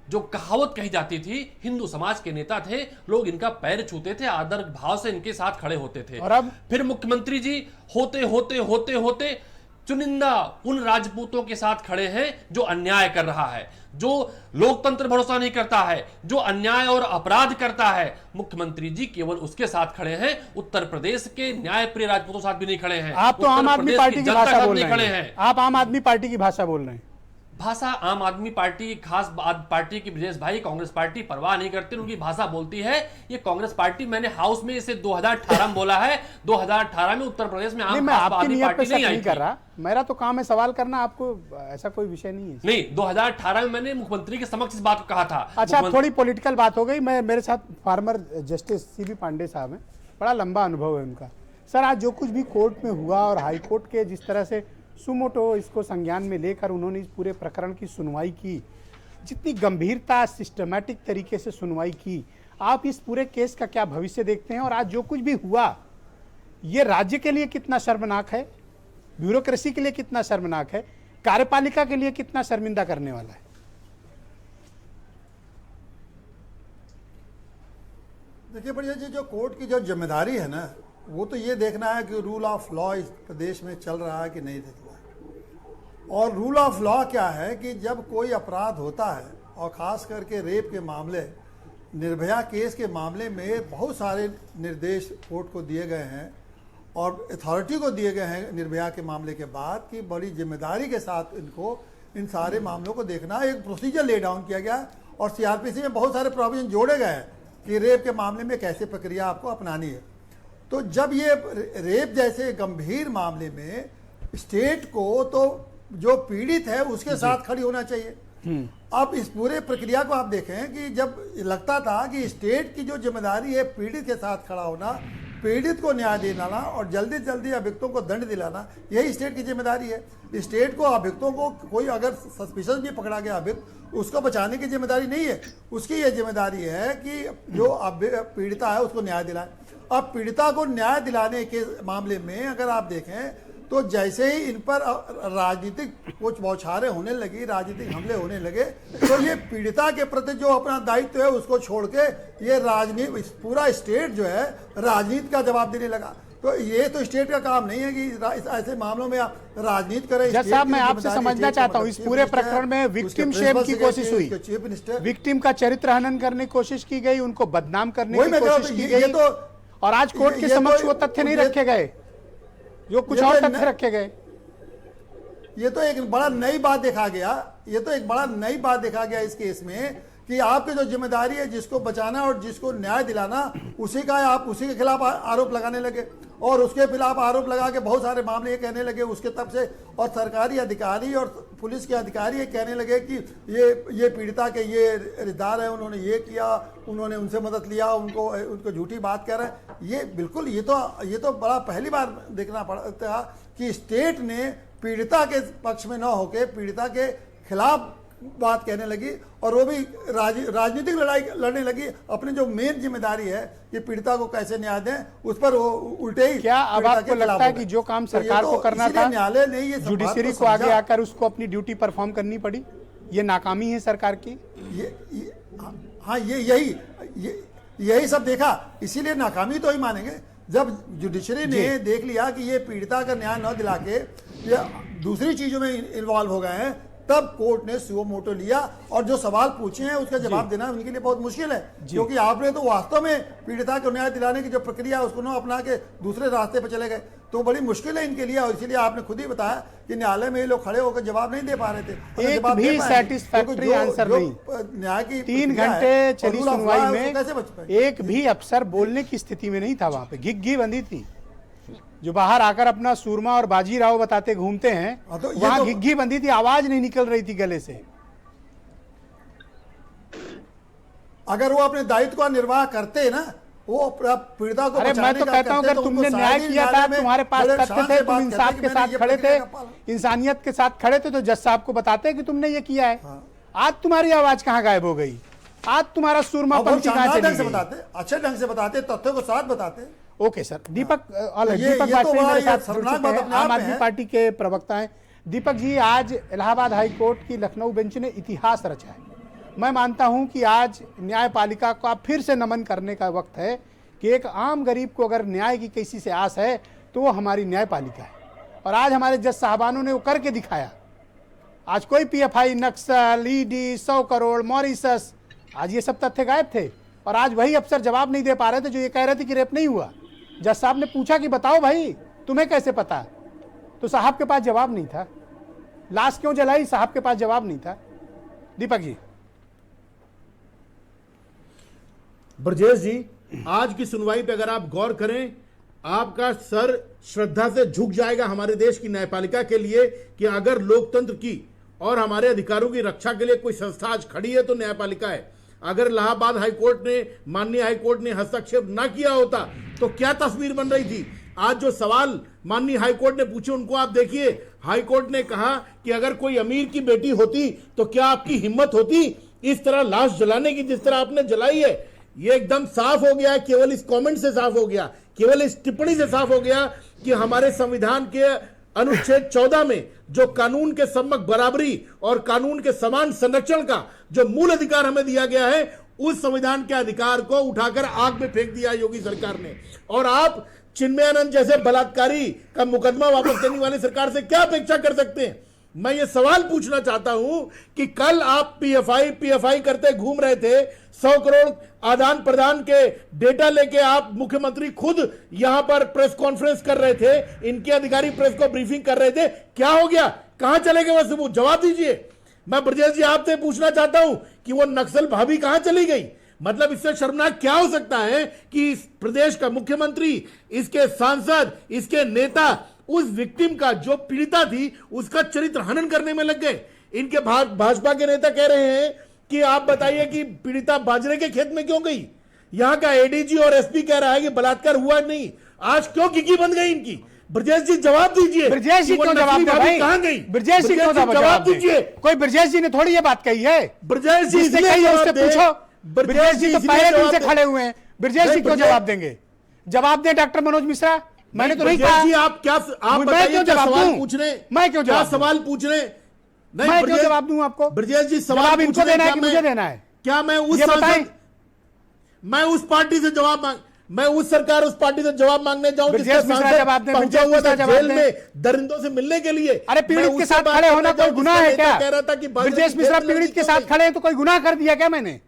H: जो कहावत कही जाती थी, हिंदू समाज के नेता थे, लोग इनका पैर छूते थे, आदर भाव से इनके साथ खड़े होते थे।
A: और अब?
H: फिर मुख्यमंत्री जी होते होते होते होते चुनिंदा उन राजपूतों के साथ खड़े हैं जो अन्याय कर रहा है, जो लोकतंत्र भरोसा नहीं करता है, जो अन्याय और अपराध करता है। मुख्यमंत्री जी केवल उसके साथ खड़े हैं, उत्तर प्रदेश के न्यायप्रिय राजपूतों के साथ भी नहीं खड़े हैं।
A: आप तो
H: उत्तर
A: आम आदमी
H: प्रदेश
A: पार्टी की
H: जनता के
A: भाषा
H: साथ
A: बोल
H: नहीं
A: रहे
H: खड़े
A: हैं।
H: हैं।
A: आप आम आदमी पार्टी की भाषा बोल रहे हैं।
H: भाषा आम आदमी पार्टी, खास पार्टी की ब्रजेश भाई, कांग्रेस पार्टी परवाह नहीं करती, उनकी भाषा बोलती है। ये कांग्रेस पार्टी, मैंने हाउस में इसे 2018 में बोला है, 2018 में उत्तर प्रदेश में
A: नहीं,
H: आम
A: मैं
H: खास
A: आपकी
H: आदमी
A: नियत पे
H: पार्टी
A: शक
H: नहीं आई
A: नहीं कर
H: थी।
A: रहा, मेरा तो काम है सवाल करना, आपको ऐसा कोई विषय नहीं है।
H: नहीं, 2018 में मैंने मुख्यमंत्री के समक्ष इस बात को कहा था।
A: अच्छा,
H: मुख्यमंत्री-
A: थोड़ी पॉलिटिकल बात हो गई। मैं, मेरे साथ फार्मर जस्टिस सीबी पांडे साहब हैं, बड़ा लंबा अनुभव है उनका। सर, आज जो कुछ भी कोर्ट में हुआ और हाई कोर्ट के जिस तरह से सुमोटो इसको संज्ञान में लेकर उन्होंने इस पूरे प्रकरण की सुनवाई की, जितनी गंभीरता, सिस्टमैटिक तरीके से सुनवाई की, आप इस पूरे केस का क्या भविष्य देखते हैं? और आज जो कुछ भी हुआ, ये राज्य के लिए कितना शर्मनाक है, ब्यूरोक्रेसी के लिए कितना शर्मनाक है, कार्यपालिका के लिए कितना शर्मिंदा करने वाला है?
I: देखिए भैया जी, जो कोर्ट की जो जिम्मेदारी है ना, वो तो ये देखना है कि रूल ऑफ लॉ इस प्रदेश में चल रहा है कि नहीं देखना है। और रूल ऑफ लॉ क्या है कि जब कोई अपराध होता है, और ख़ास करके रेप के मामले, निर्भया केस के मामले में बहुत सारे निर्देश कोर्ट को दिए गए हैं और अथॉरिटी को दिए गए हैं निर्भया के मामले के बाद, कि बड़ी जिम्मेदारी के साथ इनको इन सारे मामलों को देखना। एक प्रोसीजर ले डाउन किया गया और सीआरपीसी में बहुत सारे प्रोविजन जोड़े गए हैं कि रेप के मामले में कैसे प्रक्रिया आपको अपनानी है। तो जब ये रेप जैसे गंभीर मामले में स्टेट को तो जो पीड़ित है उसके साथ खड़ी होना चाहिए। अब इस पूरे प्रक्रिया को आप देखें कि जब लगता था कि स्टेट की जो जिम्मेदारी है पीड़ित के साथ खड़ा होना, पीड़ित को न्याय दिलाना और जल्दी से जल्दी अभियुक्तों को दंड दिलाना, यही स्टेट की जिम्मेदारी है। स्टेट को अभियुक्तों को, कोई अगर सस्पिशियस भी पकड़ा गया अभियुक्त, उसको बचाने की जिम्मेदारी नहीं है, उसकी ये जिम्मेदारी है कि जो पीड़िता है उसको न्याय दिलाए। अब पीड़िता को न्याय दिलाने के मामले में अगर आप देखें तो जैसे ही इन पर राजनीतिक कुछ बौछारें होने लगी, राजनीतिक हमले होने लगे, तो ये पीड़िता के प्रति जो अपना दायित्व है उसको छोड़ के ये राजनीति, पूरा स्टेट जो है राजनीति का जवाब देने लगा। तो ये तो स्टेट का काम नहीं है कि ऐसे मामलों में आप राजनीति करें।
A: जज साहब, मैं आपसे समझना चाहता हूँ, इस पूरे प्रकरण में विक्टिम शेम की कोशिश हुई,
I: चीफ मिनिस्टर,
A: विक्टिम का चरित्र हनन करने की कोशिश की गई, उनको बदनाम करने की कोशिश की गई, और आज कोर्ट के समक्ष वो तथ्य नहीं रखे गए, जो कुछ और तथ्य रखे गए।
I: ये तो एक बड़ा नई बात देखा गया, ये तो एक बड़ा नई बात देखा गया इस केस में कि आपकी जो जिम्मेदारी है जिसको बचाना और जिसको न्याय दिलाना, उसी का आप उसी के खिलाफ आरोप लगाने लगे, और उसके खिलाफ आरोप लगा के बहुत सारे मामले ये कहने लगे उसके तरफ से, और सरकारी अधिकारी और पुलिस के अधिकारी ये कहने लगे कि ये पीड़िता के ये रिश्तेदार है, उन्होंने ये किया, उन्होंने उनसे मदद लिया, उनको झूठी बात कर रहे हैं। ये बिल्कुल, ये तो बड़ा पहली बार देखना पड़ता कि स्टेट ने पीड़िता के पक्ष में न होकर पीड़िता के खिलाफ बात कहने लगी, और वो भी राजनीतिक लड़ाई लड़ने लगी। अपनी जो मेन जिम्मेदारी है कि पीड़िता को कैसे न्याय दें, उस पर वो उल्टे ही।
A: क्या अब आपको लगता है कि जो काम सरकार को करना था,
I: न्यायालय ने ये
A: जुडिशरी को आगे आकर उसको अपनी ड्यूटी परफॉर्म करनी पड़ी? ये नाकामी है सरकार की।
I: हाँ, यही सब देखा, इसीलिए नाकामी तो ही मानेंगे। जब जुडिशरी ने देख लिया कि ये पीड़िता का न्याय न दिला के ये दूसरी चीजों में इन्वॉल्व हो गए हैं, तब कोर्ट ने सुओ मोटो लिया, और जो सवाल पूछे हैं उसका जवाब देना उनके लिए बहुत मुश्किल है, क्योंकि आपने तो वास्तव में पीड़िता को न्याय दिलाने की जो प्रक्रिया है उसको न अपना के दूसरे रास्ते पर चले गए, तो बड़ी मुश्किल है इनके लिए। और इसीलिए आपने खुद ही बताया कि न्यायालय में ये लोग खड़े होकर जवाब नहीं दे पा रहे थे,
A: एक भी सैटिस्फैक्टरी आंसर नहीं।
I: न्याय की
A: 3 घंटे चली सुनवाई में एक भी अफसर बोलने की स्थिति में नहीं था, वहां पे घिग्घी बंधी थी। जो बाहर आकर अपना सूरमा और बाजीराव बताते घूमते हैं,
I: तो
A: वहां घिग्घी बंधी थी, आवाज नहीं निकल रही थी गले से।
I: अगर वो अपने दायित्व का निर्वाह करते ना, वो पीड़िता को
A: अरे मैं तो कहता हूं, अगर तुमने न्याय किया था, तुम्हारे पास तथ्य थे, तुम इंसाफ के साथ खड़े थे, इंसानियत के साथ खड़े थे, तो जज साहब को बताते कि तुमने ये किया है। आज तुम्हारी आवाज कहाँ गायब हो गई? आज तुम्हारा सूरमा पंक्ति कहाँ चली गई?
I: बताते, अच्छे ढंग से बताते, तथ्यों को साथ बताते।
A: ओके सर, दीपक वाजपेयी मेरे साथ जुड़ चुके हैं, आम आदमी पार्टी के प्रवक्ता हैं। दीपक जी, आज इलाहाबाद हाई कोर्ट की लखनऊ बेंच ने इतिहास रचा है। मैं मानता हूं कि आज न्यायपालिका का फिर से नमन करने का वक्त है कि एक आम गरीब को अगर न्याय की किसी से आस है तो वो हमारी न्यायपालिका है, और आज हमारे जज साहबानों ने वो करके दिखाया। आज कोई PFI, नक्सल, ED, 100 करोड़, मॉरिशस, आज ये सब तथ्य गायब थे, और आज वही अफसर जवाब नहीं दे पा रहे थे जो ये कह रहे थे कि रेप नहीं हुआ। जज साहब ने पूछा कि बताओ भाई, तुम्हें कैसे पता? तो साहब के पास जवाब नहीं था। लाश क्यों जलाई? साहब के पास जवाब नहीं था। दीपक जी।
J: ब्रजेश जी, आज की सुनवाई पे अगर आप गौर करें, आपका सर श्रद्धा से झुक जाएगा हमारे देश की न्यायपालिका के लिए कि अगर लोकतंत्र की और हमारे अधिकारों की रक्षा के लिए कोई संस्था आज खड़ी है तो न्यायपालिका है। अगर इलाहाबाद हाईकोर्ट ने, माननीय हाईकोर्ट ने हस्तक्षेप ना किया होता तो क्या तस्वीर बन रही थी? आज जो सवाल माननीय हाईकोर्ट ने पूछे उनको आप देखिए। हाईकोर्ट ने कहा कि अगर कोई अमीर की बेटी होती तो क्या आपकी हिम्मत होती इस तरह लाश जलाने की जिस तरह आपने जलाई है? ये एकदम साफ हो गया, केवल इस कमेंट से साफ हो गया, केवल इस टिप्पणी से साफ हो गया कि हमारे संविधान के अनुच्छेद 14 में जो कानून के सम्मक बराबरी और कानून के समान संरक्षण का जो मूल अधिकार हमें दिया गया है, उस संविधान के अधिकार को उठाकर आग में फेंक दिया योगी सरकार ने। और आप चिन्मयानंद जैसे बलात्कारी का मुकदमा वापस लेने वाली सरकार से क्या अपेक्षा कर सकते हैं? मैं ये सवाल पूछना चाहता हूं कि कल आप PFI करते घूम रहे थे, 100 करोड़ आदान प्रदान के डेटा लेके आप मुख्यमंत्री खुद यहां पर प्रेस कॉन्फ्रेंस कर रहे थे, इनके अधिकारी प्रेस को ब्रीफिंग कर रहे थे, क्या हो गया? कहां चले गए वो सबूत? जवाब दीजिए। मैं ब्रजेश जी आपसे पूछना चाहता हूं कि वो नक्सल भाभी कहां चली गई? मतलब इससे शर्मनाक क्या हो सकता है कि इस प्रदेश का मुख्यमंत्री, इसके सांसद, इसके नेता उस विक्टिम का, जो पीड़िता थी, उसका चरित्र हनन करने में लग गए। इनके भाजपा के नेता कह रहे हैं कि आप बताइए कि पीड़िता बाजरे के खेत में क्यों गई? यहां का ADG और SP कह रहा है कि बलात्कार हुआ नहीं। आज क्यों घिघी बन गई इनकी? ब्रजेश जी जवाब दीजिए।
A: ब्रजेश जी क्यों जवाब दे भाई?
J: कहां गई?
A: ब्रजेश जी क्यों जवाब दीजिए? कोई ब्रजेश जी ने थोड़ी ये बात कही है।
J: ब्रजेश जी
A: उससे पूछो। ब्रजेश जी तो पहले दिन से खड़े हुए हैं, ब्रजेश जी क्यों जवाब देंगे? जवाब दें डॉक्टर मनोज मिश्रा, मैंने तो नहीं
J: ब्रजेश
A: कहा।
J: जी आप
A: मैं
J: बताइए
A: क्यों
J: क्या
A: जवाब
J: सवाल
A: दूं?
J: पूछ रहे,
A: मैं क्यों
J: क्या
A: जवाब दूं?
J: सवाल पूछ रहे? नहीं,
A: मैं क्यों
J: ब्रजेश-
A: जवाब दूं आपको?
J: ब्रजेश जी सवाल
A: जवाब
J: पूछ
A: इनको
J: रहे हैं,
A: देना है
J: क्या
A: कि
J: मैं-
A: मुझे देना है?
J: क्या मैं उस
A: ये बताएं।
J: सांसद, मैं उस पार्टी से जवाब मांग, मैं उस सरकार उस पार्टी से जवाब मांगने जाऊं
A: ब्रजेश
J: जिसका
A: मिश्रा
J: सांसद
A: जवाब दें,
J: पहुंचा
A: ब्रजेश
J: हुआ था
A: मिश्रा जवाब
J: जेल
A: दें।
J: में दरिंदों से मिलने के लिए।
A: अरे पीड़ित
J: मैं
A: के
J: उससे
A: साथ
J: बात
A: खड़े
J: करना
A: होना कोई
J: चाहूं
A: गुनाह
J: जिसका
A: है
J: नेता
A: क्या?
J: कह रहा था कि बाजरे
A: ब्रजेश
J: की
A: मिश्रा
J: खेती
A: पीड़ित के
J: क्यों
A: साथ
J: नहीं?
A: खड़े हैं तो कोई गुनाह कर दिया क्या मैंने?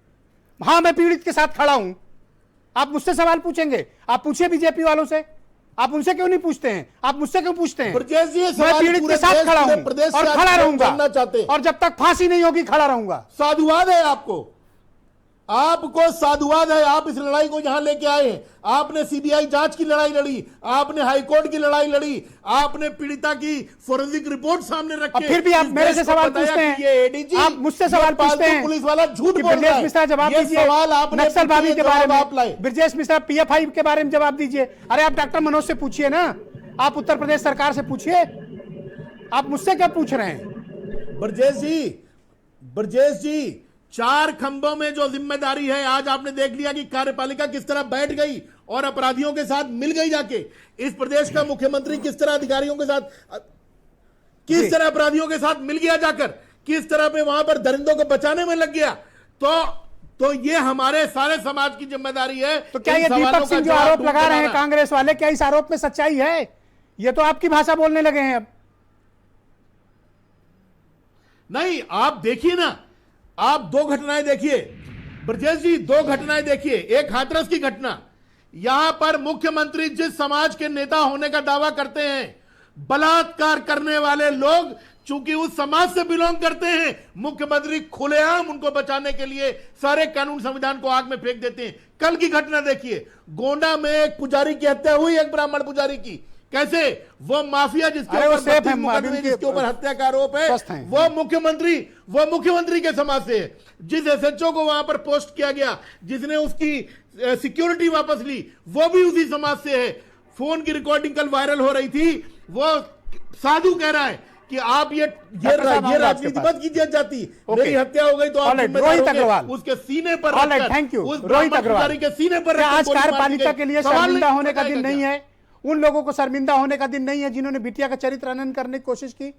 A: हाँ, मैं पीड़ित के साथ खड़ा हूं। आप मुझसे सवाल पूछेंगे? आप पूछिए बीजेपी वालों से, आप उनसे क्यों नहीं पूछते हैं? आप मुझसे क्यों पूछते हैं?
J: ब्रजेश जी, ये
A: मैं
J: सवाल
A: पीड़ित
J: पूरे
A: के साथ
J: देश,
A: खड़ा
J: पूरे
A: हूं
J: प्रदेश से
A: और
J: आप
A: खड़ा
J: क्यों
A: रहूंगा,
J: जानना चाहते हैं?
A: और जब तक फांसी नहीं होगी खड़ा रहूंगा।
J: साधुवाद है आपको, आपको साधुवाद है। आप इस लड़ाई को यहां लेके आए हैं। आपने सीबीआई जांच की लड़ाई लड़ी, आपने हाईकोर्ट की लड़ाई लड़ी, आपने पीड़िता की फोरेंसिक रिपोर्ट सामने रख
A: और
J: के
A: फिर भी आप
J: इस
A: मेरे
J: देश
A: से
J: को
A: सवाल
J: बताया
A: पूछते
J: कि
A: हैं।
J: ये एडीजी,
A: आप मुझसे
J: ये
A: सवाल पूछते
J: पालतू
A: हैं
J: पुलिस वाला झूठ
A: कि
J: बोल रहा
A: ब्रजेश
J: है।
A: मिश्रा जवाब
J: ये
A: दीजिए
J: सवाल आपने
A: नक्सलवादी
J: पूछे,
A: के बारे
J: जवाब आप
A: में।
J: लाए।
A: ब्रजेश मिश्रा पीएफआई के बारे में जवाब दीजिए। अरे आप डॉक्टर मनोज से पूछिए ना, आप उत्तर प्रदेश सरकार से पूछिए, आप मुझसे क्या पूछ रहे हैं?
J: ब्रजेश जी 4 खंभों में जो जिम्मेदारी है, आज आपने देख लिया कि कार्यपालिका किस तरह बैठ गई और अपराधियों के साथ मिल गई जाके। इस प्रदेश का मुख्यमंत्री किस तरह अधिकारियों के साथ, किस तरह अपराधियों के साथ मिल गया जाकर, किस तरह पे वहां पर दरिंदों को बचाने में लग गया। तो ये हमारे सारे समाज की जिम्मेदारी है।
A: तो क्या
J: इन
A: ये
J: सवालों
A: दीपक
J: का
A: सिंह जो
J: जवाब
A: आरोप
J: ढूंढ
A: लगा
J: कर
A: रहे हैं
J: लाना।
A: कांग्रेस वाले, क्या इस आरोप में सच्चाई है? ये तो आपकी भाषा बोलने लगे हैं अब।
J: नहीं, आप देखिए ना, आप 2 घटनाएं देखिए ब्रजेश जी, 2 घटनाएं देखिए। एक हाथरस की घटना, यहां पर मुख्यमंत्री जिस समाज के नेता होने का दावा करते हैं, बलात्कार करने वाले लोग चूंकि उस समाज से बिलोंग करते हैं, मुख्यमंत्री खुलेआम उनको बचाने के लिए सारे कानून संविधान को आग में फेंक देते हैं। कल की घटना देखिए, गोंडा में एक पुजारी की हत्या हुई, एक ब्राह्मण पुजारी की। कैसे? वो माफिया जिसके
A: अरे वो
J: ऊपर
A: सेफ है,
J: 32 मुकदमे,
A: अभी
J: जिसके ऊपर हत्या का आरोप है,
A: स्वस्थ हैं।
J: वो मुख्यमंत्री के समाज से है। जिस एसएचओ को वहां पर पोस्ट किया गया, जिसने उसकी सिक्योरिटी वापस ली, वो भी उसी समाज से है। फोन की रिकॉर्डिंग कल वायरल हो रही थी, वो साधु कह रहा है कि आप ये राजनीति मत कीजिए जाती, मेरी हत्या हो गई तो आप जिम्मेदार
A: रोहित
J: होंगे।
A: अग्रवाल,
J: उसके सीने पर
A: ऑलराइट, थैंक यू।
J: उस
A: रोहित
J: ब्राह्मण
A: अग्रवाल
J: पुजारी के सीने पर
A: क्या
J: रखकर
A: आज
J: गोली मार दी
A: कार्यपालिका
J: गई?
A: के लिए
J: सवाल
A: शर्मिंदा
J: नहीं
A: होने का
J: उठाएगा
A: दिन नहीं
J: क्या?
A: है? उन लोगों को शर्मिंदा होने का दिन नहीं है जिन्होंने बिटिया का चरित्र हनन करने की कोशिश की?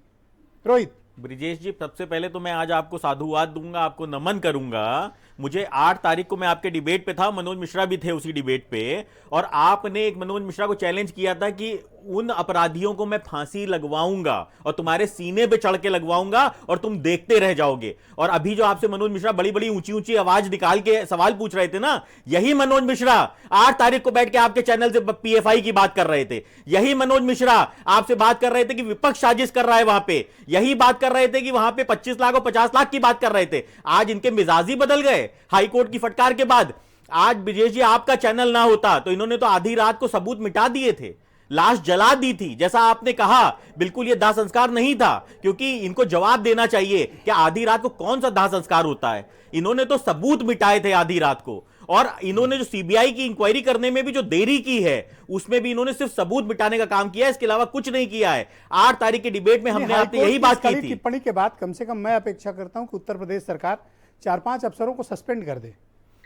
A: रोहित
K: ब्रिजेश जी, सबसे पहले तो मैं आज आपको साधुवाद दूंगा, आपको नमन करूंगा। मुझे 8 तारीख को मैं आपके डिबेट पे था, मनोज मिश्रा भी थे उसी डिबेट पे, और आपने एक मनोज मिश्रा को चैलेंज किया था कि उन अपराधियों को मैं फांसी लगवाऊंगा और तुम्हारे सीने पे चढ़ के लगवाऊंगा और तुम देखते रह जाओगे। और अभी जो आपसे मनोज मिश्रा बड़ी बड़ी ऊंची ऊंची आवाज निकाल के सवाल पूछ रहे थे ना, यही मनोज मिश्रा 8 तारीख को बैठ के आपके चैनल से पीएफआई की बात कर रहे थे। यही मनोज मिश्रा आपसे बात कर रहे थे कि विपक्ष साजिश कर रहा है वहां पे, यही बात कर रहे थे कि वहां पे 25 लाख और 50 लाख की बात कर रहे थे। आज इनके मिजाज ही बदल गए हाईकोर्ट की फटकार के बाद। आज ब्रिजेश जी आपका चैनल ना होता तो इन्होंने तो आधी रात को सबूत मिटा दिए थे, लाश जला दी थी। जैसा आपने कहा, बिल्कुल यह दाह संस्कार नहीं था, क्योंकि इनको जवाब देना चाहिए कि आधी रात को कौन सा दाह संस्कार होता है। इन्होंने तो सबूत मिटाए थे आधी रात को, और इन्होंने जो सीबीआई की इंक्वायरी करने में भी जो देरी की है, उसमें भी इन्होंने सिर्फ सबूत मिटाने का काम किया है, इसके अलावा कुछ नहीं किया है। 8 तारीख के डिबेट में हमने आपसे यही बात की थी।
A: टिप्पणी के बाद कम से कम मैं अपेक्षा करता हूं कि उत्तर प्रदेश सरकार 4-5 अफसरों को सस्पेंड कर दे।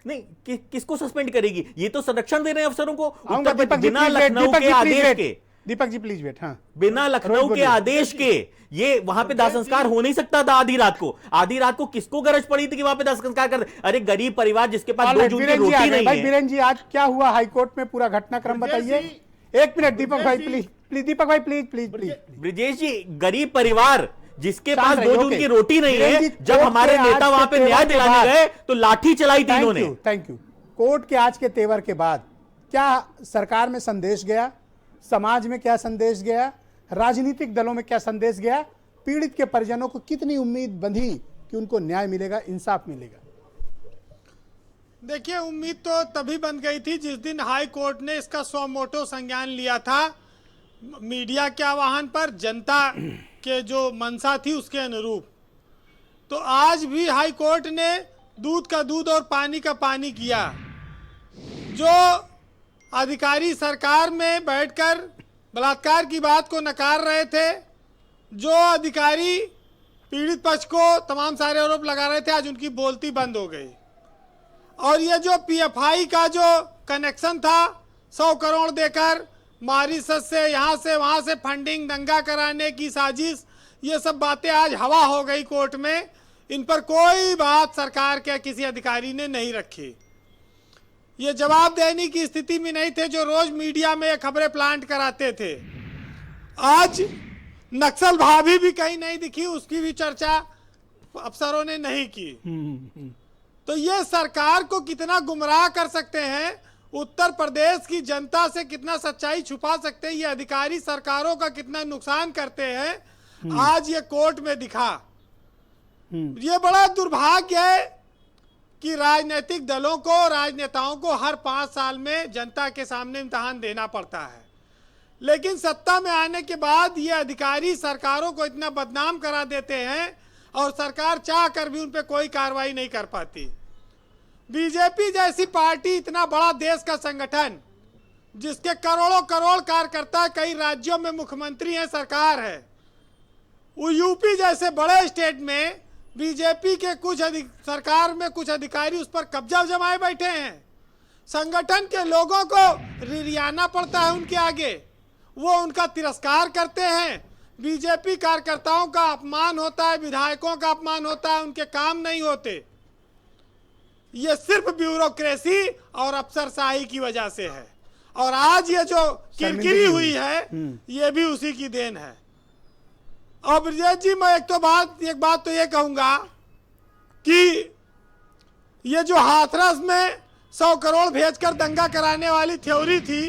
K: नहीं, किसको सस्पेंड करेगी? ये तो संरक्षण दे रहे हैं अफसरों को।
A: आऊंगा दीपक जी,
K: बिना
A: प्लीज वेट,
K: लखनऊ के आदेश के,
A: दीपक जी प्लीज वेट। हाँ,
K: बिना लखनऊ के आदेश के ये वहां पे दाह संस्कार हो नहीं सकता था। आधी रात को किसको गरज पड़ी थी कि वहां पे दाह संस्कार कर? अरे गरीब परिवार जिसके पास 2 जून की रोटी नहीं है।
A: बीरेन जी, आज क्या हुआ हाईकोर्ट में, पूरा घटनाक्रम बताइए। 1 मिनट दीपक भाई प्लीज, दीपक भाई प्लीज।
K: ब्रिजेश जी, गरीब परिवार जिसके पास 2 जून की रोटी नहीं
A: बीरेन
K: है,
A: जी,
K: जब हमारे
A: कोर्ट के
K: नेता
A: आज
K: वहां
A: के
K: पे न्याय
A: तेवर के
K: दिलाने
A: बाद-
K: गए तो लाठी चलाई थी इन्होंने।
A: Thank you. कोर्ट के आज के तेवर के बाद क्या सरकार में संदेश गया, समाज में क्या संदेश गया, राजनीतिक दलों में क्या संदेश गया, पीड़ित के परिजनों को कितनी उम्मीद बंधी कि उनको न्याय मिलेगा, इंसाफ मिलेगा?
L: देखिए, उम्मीद तो तभी बन गई थी जिस दिन हाई कोर्ट ने इसका सो मोटो संज्ञान लिया था, मीडिया के आह्वान पर, जनता के जो मंशा थी उसके अनुरूप। तो आज भी हाई कोर्ट ने दूध का दूध और पानी का पानी किया। जो अधिकारी सरकार में बैठकर बलात्कार की बात को नकार रहे थे, जो अधिकारी पीड़ित पक्ष को तमाम सारे आरोप लगा रहे थे, आज उनकी बोलती बंद हो गई। और ये जो पीएफआई का जो कनेक्शन था 100 करोड़ देकर मॉरिशस से, यहाँ से वहाँ से फंडिंग, दंगा कराने की साजिश, ये सब बातें आज हवा हो गई कोर्ट में। इन पर कोई बात सरकार के किसी अधिकारी ने नहीं रखी। ये जवाब देने की स्थिति में नहीं थे जो रोज मीडिया में खबरें प्लांट कराते थे। आज नक्सल भाभी भी कहीं नहीं दिखी, उसकी भी चर्चा अफसरों ने नहीं की। तो ये सरकार को कितना गुमराह कर सकते हैं, उत्तर प्रदेश की जनता से कितना सच्चाई छुपा सकते हैं, ये अधिकारी सरकारों का कितना नुकसान करते हैं, आज ये कोर्ट में दिखा। ये बड़ा दुर्भाग्य है कि राजनीतिक दलों को, राजनेताओं को हर 5 साल में जनता के सामने इम्तिहान देना पड़ता है, लेकिन सत्ता में आने के बाद ये अधिकारी सरकारों को इतना बदनाम करा देते हैं और सरकार चाह कर भी उन पर कोई कार्रवाई नहीं कर पाती। बीजेपी जैसी पार्टी, इतना बड़ा देश का संगठन जिसके करोड़ों करोड़ कार्यकर्ता कई राज्यों में मुख्यमंत्री हैं, सरकार है, वो यूपी जैसे बड़े स्टेट में बीजेपी के सरकार में कुछ अधिकारी उस पर कब्जा जमाए बैठे हैं। संगठन के लोगों को रिरियाना पड़ता है उनके आगे, वो उनका तिरस्कार करते हैं। बीजेपी कार्यकर्ताओं का अपमान होता है, विधायकों का अपमान होता है, उनके काम नहीं होते। ये सिर्फ ब्यूरोक्रेसी और अफसरशाही की वजह से है, और आज ये जो किरकिरी हुई है ये भी उसी की देन है। और ब्रजेश जी, मैं एक बात तो ये कहूंगा कि ये जो हाथरस में 100 करोड़ भेजकर दंगा कराने वाली थ्योरी थी,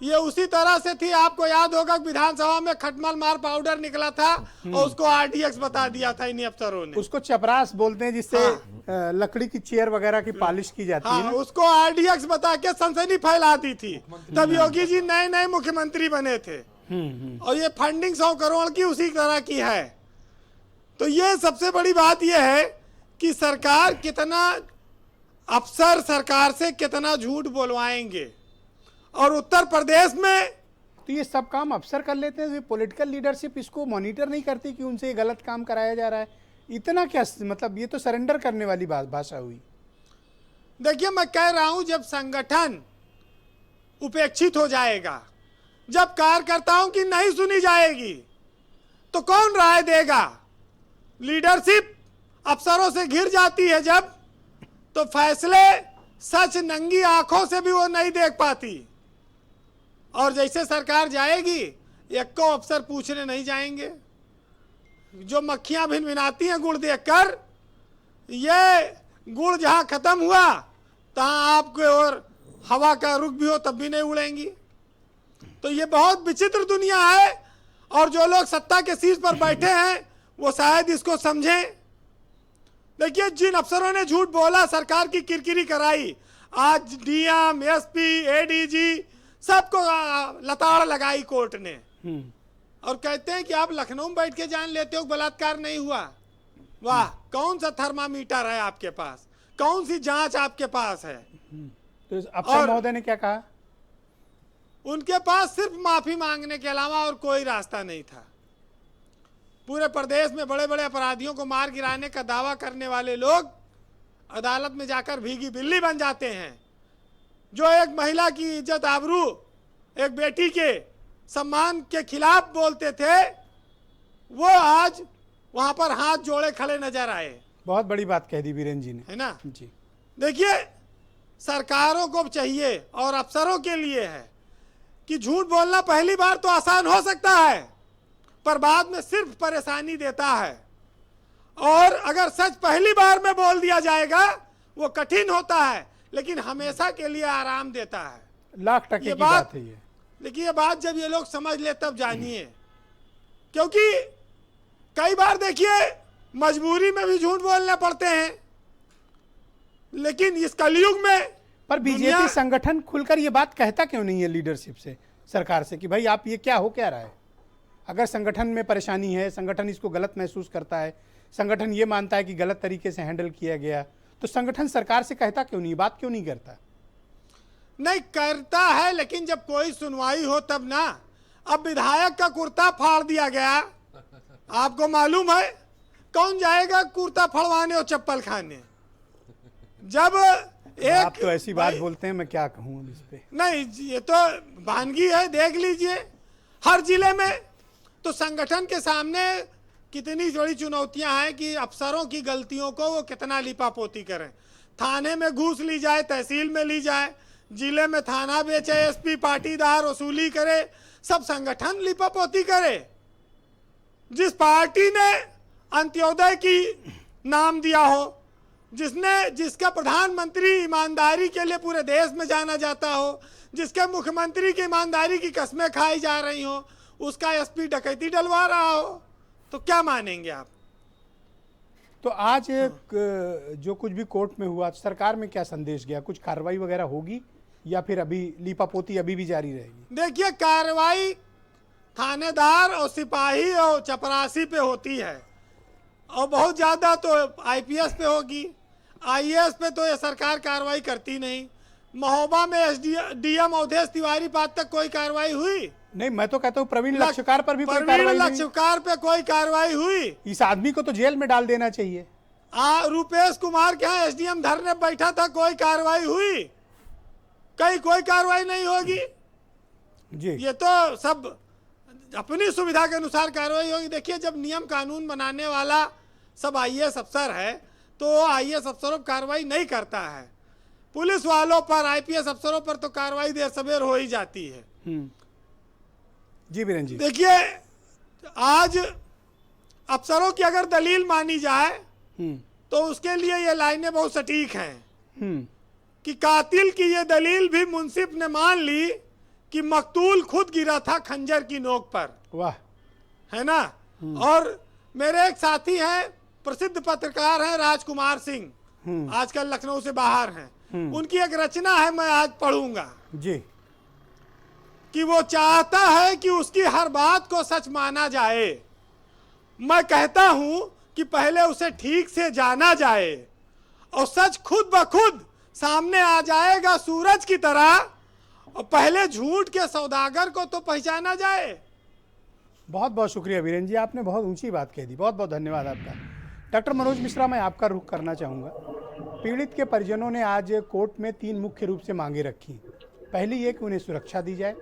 L: ये उसी तरह से थी। आपको याद होगा विधानसभा में खटमल मार पाउडर निकला था और उसको RDX बता दिया था इन्हीं अफसरों ने।
A: उसको चपरास बोलते हैं, जिससे लकड़ी की चेयर वगैरह की पॉलिश की जाती है।
L: उसको RDX बता के सनसनी फैला दी थी। तब योगी जी नए नए मुख्यमंत्री बने थे, और ये फंडिंग 100 करोड़ की उसी तरह की है। तो ये सबसे बड़ी बात ये है कि सरकार कितना, अफसर सरकार से कितना झूठ बोलवाएंगे। और उत्तर प्रदेश में
A: तो ये सब काम अफसर कर लेते हैं, पॉलिटिकल लीडरशिप इसको मॉनिटर नहीं करती कि उनसे गलत काम कराया जा रहा है। इतना क्या, मतलब ये तो सरेंडर करने वाली भाषा हुई।
L: देखिए, मैं कह रहा हूं, जब संगठन उपेक्षित हो जाएगा, जब कार्यकर्ताओं की नहीं सुनी जाएगी, तो कौन राय देगा? लीडरशिप अफसरों से घिर जाती है जब, तो फैसले सच नंगी आंखों से भी वो नहीं देख पाती। और जैसे सरकार जाएगी, एक को अफसर पूछने नहीं जाएंगे। जो मक्खियां भिनभिनाती हैं गुड़ देखकर, ये गुड़ जहां खत्म हुआ तहां आपके और हवा का रुख भी हो तब भी नहीं उड़ेंगी। तो ये बहुत विचित्र दुनिया है, और जो लोग सत्ता के शीर्ष पर बैठे हैं वो शायद इसको समझें। देखिए, जिन अफसरों ने झूठ बोला, सरकार की किरकिरी कराई, आज DM, SP, ADG सबको लताड़ लगाई कोर्ट ने, और कहते हैं कि आप लखनऊ में बैठ के जान लेते हो बलात्कार नहीं हुआ। वाह, कौन सा थर्मामीटर है आपके पास? कौन सी जांच आपके पास है?
A: तो अफसर महोदय ने क्या कहा?
L: उनके पास सिर्फ माफी मांगने के अलावा और कोई रास्ता नहीं था। पूरे प्रदेश में बड़े बड़े अपराधियों को मार गिराने का दावा करने वाले लोग अदालत में जाकर भीगी बिल्ली बन जाते हैं। जो एक महिला की इज्जत आबरू, एक बेटी के सम्मान के खिलाफ बोलते थे, वो आज वहां पर हाथ जोड़े खड़े नजर आए।
A: बहुत बड़ी बात कह दी वीरेंद्र जी ने,
L: है ना
A: जी।
L: देखिए, सरकारों को चाहिए और अफसरों के लिए है कि झूठ बोलना पहली बार तो आसान हो सकता है, पर बाद में सिर्फ परेशानी देता है। और अगर सच पहली बार में बोल दिया जाएगा वो कठिन होता है, लेकिन हमेशा के लिए आराम देता है।
A: लाख टके की बात है ये।
L: लेकिन ये बात जब ये लोग समझ ले तब जानिए, क्योंकि कई बार देखिए मजबूरी में भी झूठ बोलने पड़ते हैं, लेकिन इस कलयुग में
A: पर बीजेपी संगठन खुलकर ये बात कहता क्यों नहीं है लीडरशिप से, सरकार से, कि भाई आप ये क्या हो क्या रहा है? अगर संगठन में परेशानी है, संगठन इसको गलत महसूस करता है, संगठन ये मानता है कि गलत तरीके से हैंडल किया गया, तो संगठन सरकार से कहता क्यों नहीं, बात क्यों नहीं करता?
L: नहीं करता है, लेकिन जब कोई सुनवाई हो तब ना। अब विधायक का कुर्ता फाड़ दिया गया, आपको मालूम है कौन जाएगा कुर्ता फड़वाने और चप्पल खाने? जब
A: आप तो ऐसी बात बोलते हैं, मैं क्या कहूँ अब इस पे।
L: नहीं, ये तो वानगी है, देख लीजिए हर जिले में। तो संगठन के सामने कितनी बड़ी चुनौतियां हैं कि अफसरों की गलतियों को वो कितना लिपापोती करें। थाने में घूस ली जाए, तहसील में ली जाए, जिले में थाना बेचे, एसपी पाटीदार वसूली करे, सब संगठन लिपापोती करे। जिस पार्टी ने अंत्योदय की नाम दिया हो, जिसका प्रधानमंत्री ईमानदारी के लिए पूरे देश में जाना जाता हो, जिसके मुख्यमंत्री की ईमानदारी की कस्में खाई जा रही हो, उसका एसपी डकैती डलवा रहा हो, तो क्या मानेंगे आप?
A: तो आज जो कुछ भी कोर्ट में हुआ, सरकार में क्या संदेश गया? कुछ कार्रवाई वगैरह होगी या फिर अभी लीपापोती अभी भी जारी रहेगी?
L: देखिए, कार्रवाई थानेदार और सिपाही और चपरासी पे होती है, और बहुत ज़्यादा तो आईपीएस पे होगी। आईएएस पे तो ये सरकार कार्रवाई करती नहीं। महोबा में एसडीएम अवधेश तिवारी पाद तक कोई कार्रवाई हुई
A: नहीं। मैं तो कहता हूँ प्रवीण लक्षकार पर भी कोई
L: प्रवीण
A: कार्रवाई नहीं।
L: लक्षकार पे कोई कार्रवाई हुई?
A: इस आदमी को तो जेल में डाल देना चाहिए।
L: रुपेश कुमार के यहाँ एसडीएम धरने बैठा था, कोई कार्रवाई हुई? कहीं कोई कार्रवाई नहीं होगी
A: जी।
L: ये तो सब अपनी सुविधा के अनुसार कार्रवाई होगी। देखिए, जब नियम कानून बनाने वाला सब आईएएस अफसर है, तो आईएएस अफसरों पर कार्रवाई नहीं करता है। पुलिस वालों पर, आईपीएस अफसरों पर तो कार्रवाई देर सवेर हो ही जाती है।
A: जी बीरेन जी,
L: देखिए, आज अफसरों की अगर दलील मानी जाए तो उसके लिए ये लाइनें बहुत सटीक हैं कि कातिल की ये दलील भी मुंसिफ ने मान ली कि मकतूल खुद गिरा था खंजर की नोक पर।
A: वाह,
L: है ना। और मेरे एक साथी हैं, प्रसिद्ध पत्रकार हैं राजकुमार सिंह, आजकल लखनऊ से बाहर हैं। उनकी एक रचना है, मैं आज पढ़ूंगा
A: जी,
L: कि वो चाहता है कि उसकी हर बात को सच माना जाए। मैं कहता हूं कि पहले उसे ठीक से जाना जाए, और सच खुद ब खुद सामने आ जाएगा सूरज की तरह, और पहले झूठ के सौदागर को तो पहचाना जाए।
A: बहुत बहुत शुक्रिया वीरेन जी, आपने बहुत ऊंची बात कह दी। बहुत बहुत धन्यवाद आपका। डॉक्टर मनोज मिश्रा, मैं आपका रुख करना चाहूँगा। पीड़ित के परिजनों ने आज कोर्ट में 3 मुख्य रूप से मांगे रखी। पहली ये कि उन्हें सुरक्षा दी जाए,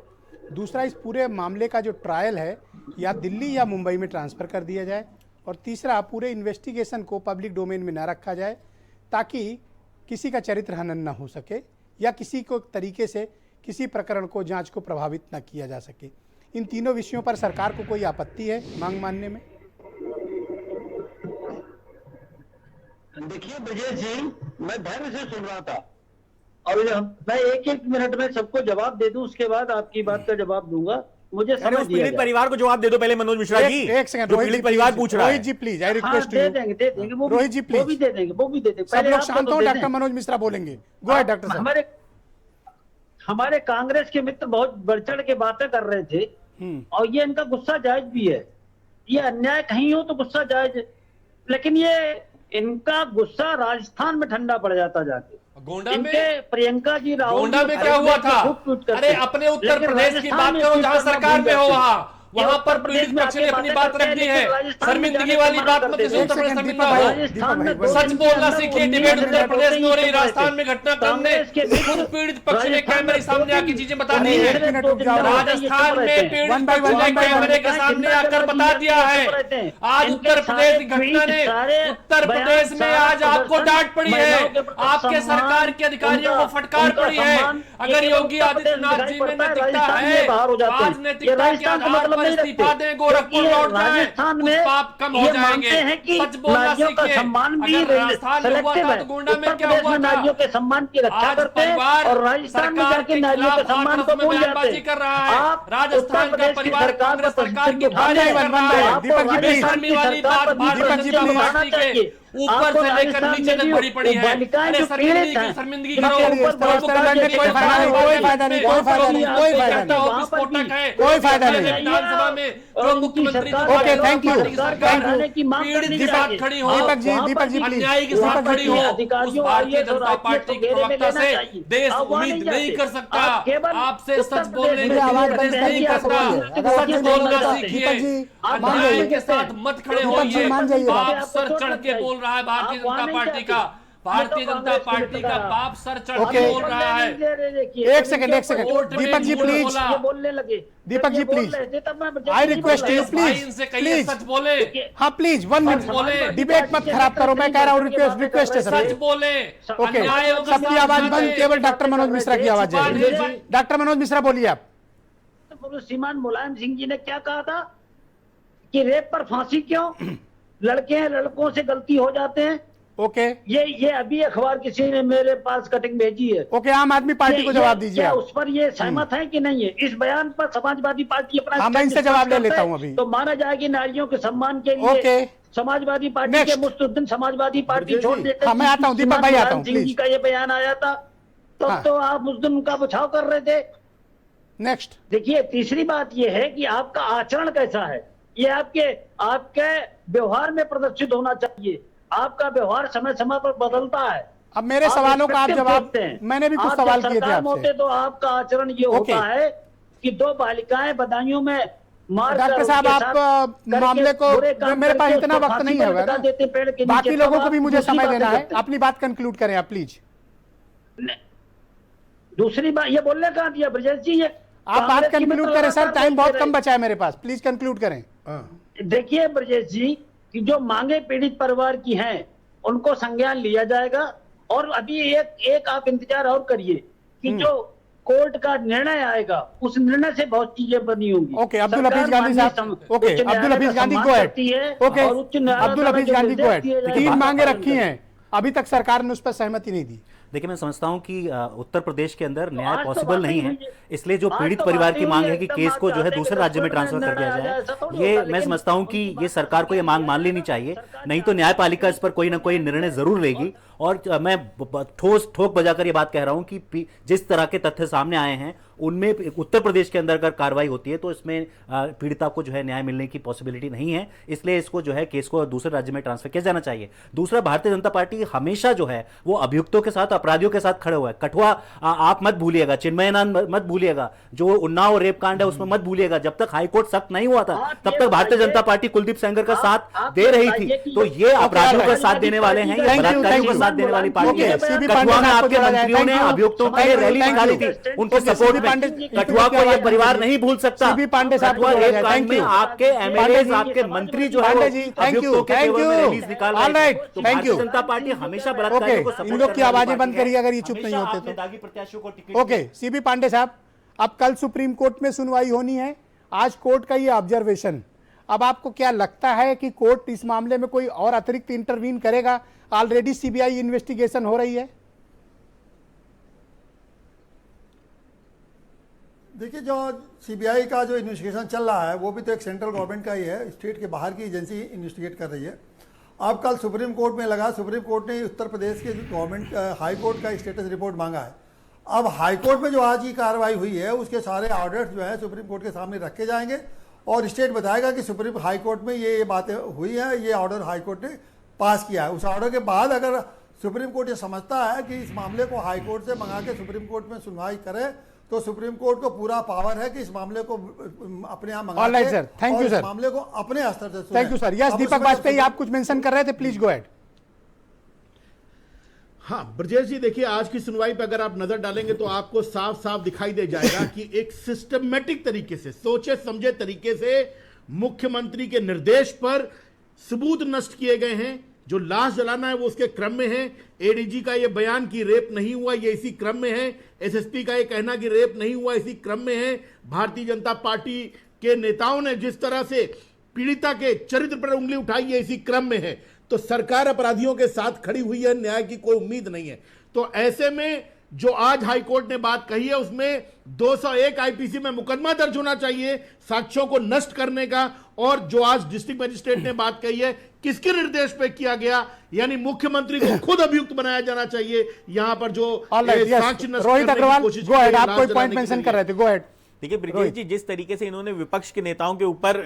A: दूसरा इस पूरे मामले का जो ट्रायल है या दिल्ली या मुंबई में ट्रांसफ़र कर दिया जाए, और तीसरा पूरे इन्वेस्टिगेशन को पब्लिक डोमेन में ना रखा जाए, ताकि किसी का चरित्र हनन ना हो सके या किसी को तरीके से किसी प्रकरण को, जांच को प्रभावित न किया जा सके। इन तीनों विषयों पर सरकार को कोई आपत्ति है मांग मानने में?
F: देखिए ब्रजेश जी, मैं धैर्य से सुन रहा था, और मैं एक मिनट में सबको जवाब दे दूं, उसके बाद आपकी बात का जवाब दूंगा। मुझे समझ
K: उस पीड़ित परिवार को जवाब दे दो पहले मनोज मिश्रा जी।
A: एक सेकंड,
K: पीड़ित परिवार पूछ रहा है।
A: रोहित जी प्लीज, आई रिक्वेस्ट
F: दे देंगे
A: रोहित जी प्लीज,
F: वो भी दे देंगे।
A: सब लोग शांत हो, डॉक्टर मनोज मिश्रा बोलेंगे। गो अहेड डॉक्टर साहब।
F: हमारे कांग्रेस के मित्र बहुत बढ़ चढ़ के बातें कर रहे थे, और ये इनका गुस्सा जायज भी है। ये अन्याय कहीं हो तो गुस्सा जायज है, लेकिन ये इनका गुस्सा राजस्थान में ठंडा पड़ जाता जाके।
H: गोंडा में
F: प्रियंका जी राहुल,
H: गोंडा में क्या हुआ था? अरे अपने उत्तर प्रदेश की बात करो, जहां सरकार में हो वहां पर पीड़ित पक्ष ने अपनी बात रख दी है। शर्मिंदगी वाली बात मत कीजिए। उत्तर प्रदेश शर्मिंदा हो, सच बोलना सीखिए। डिबेट उत्तर प्रदेश में हो रही, राजस्थान में घटनाक्रम ने खुद पीड़ित पक्ष ने कैमरे सामने आके चीजें बता दी है। राजस्थान में पीड़ित पक्ष ने कैमरे के सामने आकर बता दिया है। आज उत्तर प्रदेश की घटना ने, उत्तर प्रदेश में आज आपको डांट पड़ी है, आपके सरकार के अधिकारियों को फटकार पड़ी है। अगर योगी आदित्यनाथ जी में नैतिकता है, आज नैतिकता के आधार पर इस्तीफा दें, गोरखपुर लौट जाएं, कुछ पाप कम हो जाएंगे। सच बोलना सीखिए। अगर राजस्थान में हुआ था तो गोंडा में क्या हुआ था? आज परिवार सरकार के खिलाफ हाथरस में बयानबाजी कर रहा है। राजस्थान का परिवार कांग्रेस सरकार की तारीफ कर रहा है। बेशर्मी वाली बात भारतीय जनता पार्टी के ऊपर से लेकर नीचे तक भरी पड़ी है। अरे शर्मिंदगी करो, विस्फोटक है,
A: कोई फायदा नहीं।
H: विधानसभा में जो मुख्यमंत्री
A: ओके, थैंक यू,
H: पीड़ित के साथ खड़ी हो,
A: दीपक जी प्लीज,
H: अन्यायी के साथ खड़ी हो, उस भारतीय जनता पार्टी के प्रवक्ता से देश उम्मीद नहीं कर सकता। आपसे सच बोलने की प्रदेश नहीं करता। सच बोलना सीखिए, अन्याय के साथ मत खड़े होइए। आप सर चढ़ के बोल रहा है भारतीय जनता पार्टी का भारतीय जनता पार्टी का बाप सर चढ़
A: ओके।
H: के बोल रहा है।
A: एक सेकंड दीपक जी प्लीज,
F: ये बोलने लगे
A: दीपक जी
F: ये बोल
A: प्लीज,
F: रहे थे तब मैं
A: आई रिक्वेस्ट यू
H: भाई इनसे कहिए
A: प्लीज,
H: सच बोले,
A: हाँ प्लीज 1 मिनट
H: बोले।
A: डिबेट मत खराब करो, मैं कह रहा हूँ रिक्वेस्ट है
H: सच
A: सर।
H: बोले।
A: ओके
H: अन्याय होगा
A: सबकी आवाज बंद, केवल डॉक्टर मनोज मिश्रा की आवाज है। डॉक्टर मनोज मिश्रा बोलिए आप।
F: श्रीमान मुलायम सिंह जी ने क्या कहा था कि रेप पर फांसी क्यों, लड़के हैं लड़कों से गलती हो जाते हैं।
A: ओके
F: ये अभी अखबार किसी ने मेरे पास कटिंग भेजी है।
A: ओके, आम आदमी पार्टी को जवाब दीजिए
F: क्या
A: आप।
F: उस पर ये सहमत है कि नहीं है? इस बयान पर समाजवादी पार्टी अपना
A: हाँ, मैं इनसे
F: स्टैंड
A: जवाब ले
F: स्पष्ट
A: लेता
F: करता
A: हूँ
F: है,
A: अभी।
F: तो माना जाए कि नारियों के सम्मान के लिए
A: ओके।
F: Samajwadi party
A: Next।
F: के मुस्तुद्दीन समाजवादी पार्टी
J: ब्रजेश
F: छोड़
J: जी।
F: देते।
A: हाँ, मैं आता हूँ, दीपक भाई आता हूँ,
F: सिंह जी
A: प्लीज।
F: का ये बयान आया था तो
A: हाँ।
F: तो आप उस दिन उनका बचाव कर रहे थे।
A: नेक्स्ट
F: देखिए तीसरी बात यह है कि आपका आचरण कैसा है, ये आपके व्यवहार में प्रदर्शित होना चाहिए। आपका व्यवहार समय समय पर बदलता है।
A: अब मेरे सवालों का आप
F: effective
A: जवाब,
F: देखते हैं।
A: मैंने भी कुछ
F: आप
A: सवाल
F: जब
A: किए थे
F: सरकार में
A: आपसे।
F: होते तो आपका आचरण ये
A: ओके।
F: होता है कि 2 बालिकाएं बदायूं में मार
A: डॉक्टर साहब, आप मामले को, मेरे पास इतना वक्त नहीं है ना, बाकी लोगों को भी मुझे समय देना है। अपनी बात कंक्लूड करें आप प्लीज।
F: दूसरी बात ये बोलने कहा दिया ब्रजेश जी, ये
A: आप बात
F: कांग्रेस की
A: कंक्लूड
F: मित्र
A: करें सर,
F: लगातार
A: टाइम बहुत
F: बोलते
A: कम
F: रहे।
A: बचा है मेरे पास, प्लीज कंक्लूड करें।
F: देखिए ब्रजेश जी कि जो मांगे पीड़ित परिवार की हैं उनको संज्ञान लिया जाएगा, और अभी एक आप इंतजार और करिए कि जो कोर्ट का निर्णय आएगा उस निर्णय से बहुत चीजें बनी होंगी।
A: ओके, अब्दुल हफीज गांधी साहब। ओके, अब्दुल हफीज गांधी गो हेड। ओके, अब्दुल हफीज गांधी गो हेड। 3 मांगे रखी हैं, अभी तक सरकार ने उस पर सहमति नहीं दी।
G: देखिए, मैं समझता हूं कि उत्तर प्रदेश के अंदर न्याय
F: आज तो
G: पॉसिबल
F: बात
G: नहीं
F: ही
G: है,
F: हुई है।
G: इसलिए जो
F: आज
G: पीड़ित
F: तो
G: परिवार
F: बात
G: की
F: ही
G: मांग
F: हुई
G: है
F: है,
G: कि
F: एकदम
G: केस
F: आप
G: को जो है
F: चाहते हैं
G: दूसरे
F: कि
G: राज्य में
F: 10
G: ट्रांसफर कर दिया
F: आ जाए,
G: जाए,
F: ऐसा थोड़ी
G: ये
F: होता,
G: मैं
F: लेकिन
G: समझता हूं कि ये सरकार को ये मांग मान लेनी चाहिए, नहीं तो न्यायपालिका इस पर कोई ना कोई निर्णय जरूर लेगी। और मैं ठोक बजाकर ये बात कह रहा हूं कि जिस तरह के तथ्य सामने आए हैं उनमें उत्तर प्रदेश के अंदर अगर कार्रवाई होती है तो इसमें पीड़िता को जो है न्याय मिलने की पॉसिबिलिटी नहीं है, इसलिए इसको जो है केस को दूसरे राज्य में ट्रांसफर किया जाना चाहिए। दूसरा, भारतीय जनता पार्टी हमेशा जो है वो अभियुक्तों के साथ, अपराधियों के साथ खड़े हुआ है। कठुआ आप मत भूलिएगा, चिन्मयानंद मत भूलिएगा, जो उन्नाव रेप कांड है उसमें मत भूलिएगा। जब तक हाईकोर्ट सख्त नहीं हुआ था तब तक भारतीय जनता पार्टी कुलदीप सेंगर का साथ दे रही थी। तो ये अपराधियों का साथ देने वाले हैं, ये बलात्कारियों का साथ देने वाली पार्टी है। कठुआ में आपके मंत्रियों ने अभियुक्तों के लिए रैली निकाली थी, उनके सपोर्ट में। कठुआ को ये परिवार नहीं भूल सकता।
A: सीबी पांडे साहब,
G: थैंक यू। आपके एमएलए, आपके मंत्री जो है
A: Pandey ji, thank you, thank you.
G: Alright,
A: thank
G: Bharatiya
A: you.
G: Janata Party हमेशा बलात्कारियों को
A: ओके,
G: सपोर्ट
A: इन लोग की
G: करने वाली
A: आवाजें बंद
G: पार्टी है।
A: करिए अगर ये चुप नहीं
G: हमेशा
A: होते
G: आपने
A: तो।
G: दागी प्रत्याशियों को टिकट
A: ओके, सीबी पांडे साहब, अब कल सुप्रीम कोर्ट में सुनवाई होनी है, आज कोर्ट का ये ऑब्जर्वेशन, अब आपको क्या लगता है कि कोर्ट इस मामले में कोई और अतिरिक्त इंटरवीन करेगा? ऑलरेडी सीबीआई इन्वेस्टिगेशन हो रही है।
I: देखिए, जो सीबीआई का जो इन्वेस्टिगेशन चल रहा है वो भी तो एक सेंट्रल गवर्नमेंट का ही है, स्टेट के बाहर की एजेंसी इन्वेस्टिगेट कर रही है। अब कल सुप्रीम कोर्ट में लगा, सुप्रीम कोर्ट ने उत्तर प्रदेश के गवर्नमेंट हाई कोर्ट का स्टेटस रिपोर्ट मांगा है। अब हाई कोर्ट में जो आज की कार्रवाई हुई है उसके सारे ऑर्डर्स जो है सुप्रीम कोर्ट के सामने रखे जाएंगे और स्टेट बताएगा कि सुप्रीम हाई कोर्ट में ये बातें हुई हैं, ये ऑर्डर हाई कोर्ट ने पास किया है। उस ऑर्डर के बाद अगर सुप्रीम कोर्ट ये समझता है कि इस मामले को हाई कोर्ट से मंगा के सुप्रीम कोर्ट में सुनवाई करे तो सुप्रीम कोर्ट को पूरा पावर है कि इस मामले को अपने यहाँ मंगा
A: alright sir, thank you sir.
I: मामले को अपने स्तर से सुने।
A: Thank you sir. यस,
I: अब
A: दीपक
I: उसमें
A: वाजपेयी, आप कुछ मेंशन कर रहे थे, प्लीज गो हेड।
J: हाँ ब्रजेश जी, देखिए आज की सुनवाई पे अगर आप नजर डालेंगे तो आपको साफ साफ दिखाई दे जाएगा कि एक सिस्टमेटिक तरीके से, सोचे समझे तरीके से मुख्यमंत्री के निर्देश पर सबूत नष्ट किए गए हैं। जो लाश जलाना है वो उसके क्रम में है। एडीजी का ये बयान कि रेप नहीं हुआ ये इसी क्रम में है। एसएसपी का ये कहना कि रेप नहीं हुआ इसी क्रम में है। भारतीय जनता पार्टी के नेताओं ने जिस तरह से पीड़िता के चरित्र पर उंगली उठाई है इसी क्रम में है। तो सरकार अपराधियों के साथ खड़ी हुई है, न्याय की कोई उम्मीद नहीं है। तो ऐसे में जो आज हाईकोर्ट ने बात कही है उसमें 201 आईपीसी में मुकदमा दर्ज होना चाहिए साक्ष्यों को नष्ट करने का। और जो आज डिस्ट्रिक्ट मजिस्ट्रेट ने बात कही है किसके निर्देश पे किया गया, यानी मुख्यमंत्री को खुद अभियुक्त बनाया जाना चाहिए। यहां पर जो साक्ष्य नष्ट
A: रोहित
J: करने की
A: अग्रवाल,
J: कोशिश
A: गो हेड,
J: की,
A: आप कोई
J: लाश
A: पॉइंट
J: जलाने के
A: मेंशन
J: लिए।
A: कर रहे थे, गो हेड।
K: देखिए ब्रिजेश जी, जिस तरीके से इन्होंने विपक्ष के नेताओं के ऊपर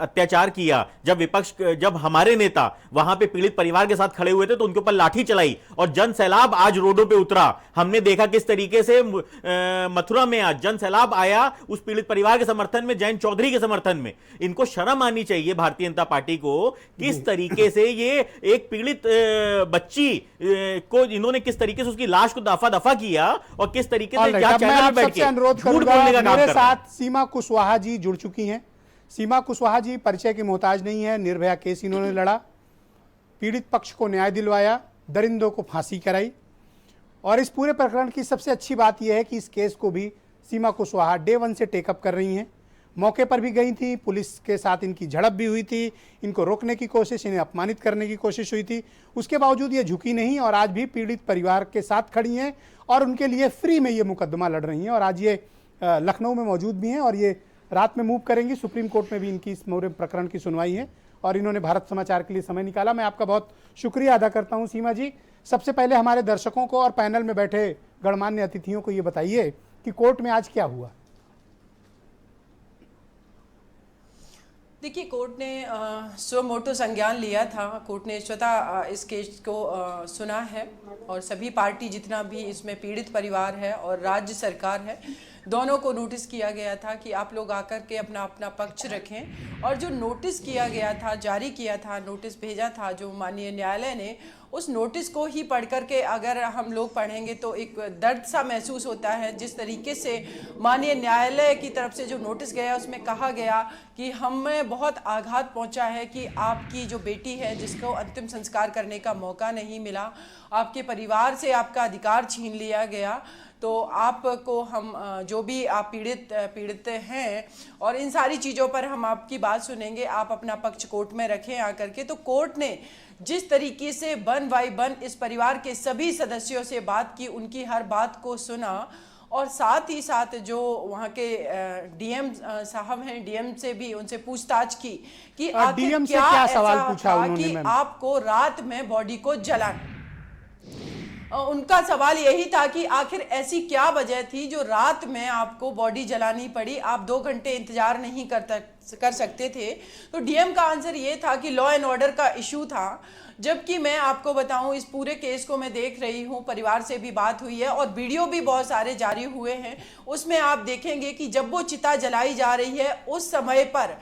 K: अत्याचार किया, जब हमारे नेता वहां पे पीड़ित परिवार के साथ खड़े हुए थे तो उनके ऊपर लाठी चलाई और जन सैलाब आज रोडों पे उतरा। हमने देखा किस तरीके से मथुरा में आज जन सैलाब आया उस पीड़ित परिवार के समर्थन में, जयंत चौधरी के समर्थन में। इनको शर्म आनी चाहिए भारतीय जनता पार्टी को, किस तरीके से ये एक पीड़ित बच्ची को इन्होंने किस तरीके से उसकी लाश को दफा दफा किया और किस तरीके से क्या चैनल में बैठ के झूठ बोलने का काम कर रहा है।
A: साथ सीमा कुशवाहा जी जुड़ चुकी हैं। सीमा कुशवाहा जी परिचय की मोहताज नहीं है। निर्भया केस इन्होंने लड़ा, पीड़ित पक्ष को न्याय दिलवाया, दरिंदों को फांसी कराई और इस पूरे प्रकरण की सबसे अच्छी बात यह है कि इस केस को भी सीमा कुशवाहा डे 1 से टेकअप कर रही हैं। मौके पर भी गई थी, पुलिस के साथ इनकी झड़प भी हुई थी, इनको रोकने की कोशिश, इन्हें अपमानित करने की कोशिश हुई थी। उसके बावजूद ये झुकी नहीं और आज भी पीड़ित परिवार के साथ खड़ी हैं और उनके लिए फ्री में ये मुकदमा लड़ रही हैं और आज ये लखनऊ में मौजूद भी हैं और ये रात में मूव करेंगी। सुप्रीम कोर्ट में भी इनकी इस पूरे प्रकरण की सुनवाई है और इन्होंने भारत समाचार के लिए समय निकाला। मैं आपका बहुत शुक्रिया अदा करता हूं सीमा जी। सबसे पहले हमारे दर्शकों को और पैनल में बैठे गणमान्य अतिथियों को ये बताइए कि कोर्ट में आज क्या हुआ।
B: देखिए, कोर्ट ने सो मोटो संज्ञान लिया था। कोर्ट ने स्वतः इस केस को सुना है और सभी पार्टी जितना भी इसमें पीड़ित परिवार है और राज्य सरकार है, दोनों को नोटिस किया गया था कि आप लोग आकर के अपना अपना पक्ष रखें। और जो नोटिस किया गया था, जारी किया था, नोटिस भेजा था जो माननीय न्यायालय ने, उस नोटिस को ही पढ़ करके अगर हम लोग पढ़ेंगे तो एक दर्द सा महसूस होता है। जिस तरीके से माननीय न्यायालय की तरफ से जो नोटिस गया उसमें कहा गया कि हमें बहुत आघात पहुंचा है कि आपकी जो बेटी है जिसको अंतिम संस्कार करने का मौका नहीं मिला, आपके परिवार से आपका अधिकार छीन लिया गया, तो आपको हम जो भी आप पीड़ित हैं और इन सारी चीज़ों पर हम आपकी बात सुनेंगे, आप अपना पक्ष कोर्ट में रखें आकर के। तो कोर्ट ने जिस तरीके से 1 बाय 1 इस परिवार के सभी सदस्यों से बात की, उनकी हर बात को सुना और साथ ही साथ जो वहाँ के डीएम साहब हैं, डीएम से भी उनसे पूछताछ की कि आखिर क्या सवाल पूछा कि आपको रात में बॉडी को जलाना। उनका सवाल यही था कि आखिर ऐसी क्या वजह थी जो रात में आपको बॉडी जलानी पड़ी, आप 2 घंटे इंतजार नहीं कर सकते थे। तो डीएम का आंसर ये था कि लॉ एंड ऑर्डर का इशू था। जबकि मैं आपको बताऊं, इस पूरे केस को मैं देख रही हूं, परिवार से भी बात हुई है और वीडियो भी बहुत सारे जारी हुए हैं। उसमें आप देखेंगे कि जब वो चिता जलाई जा रही है उस समय पर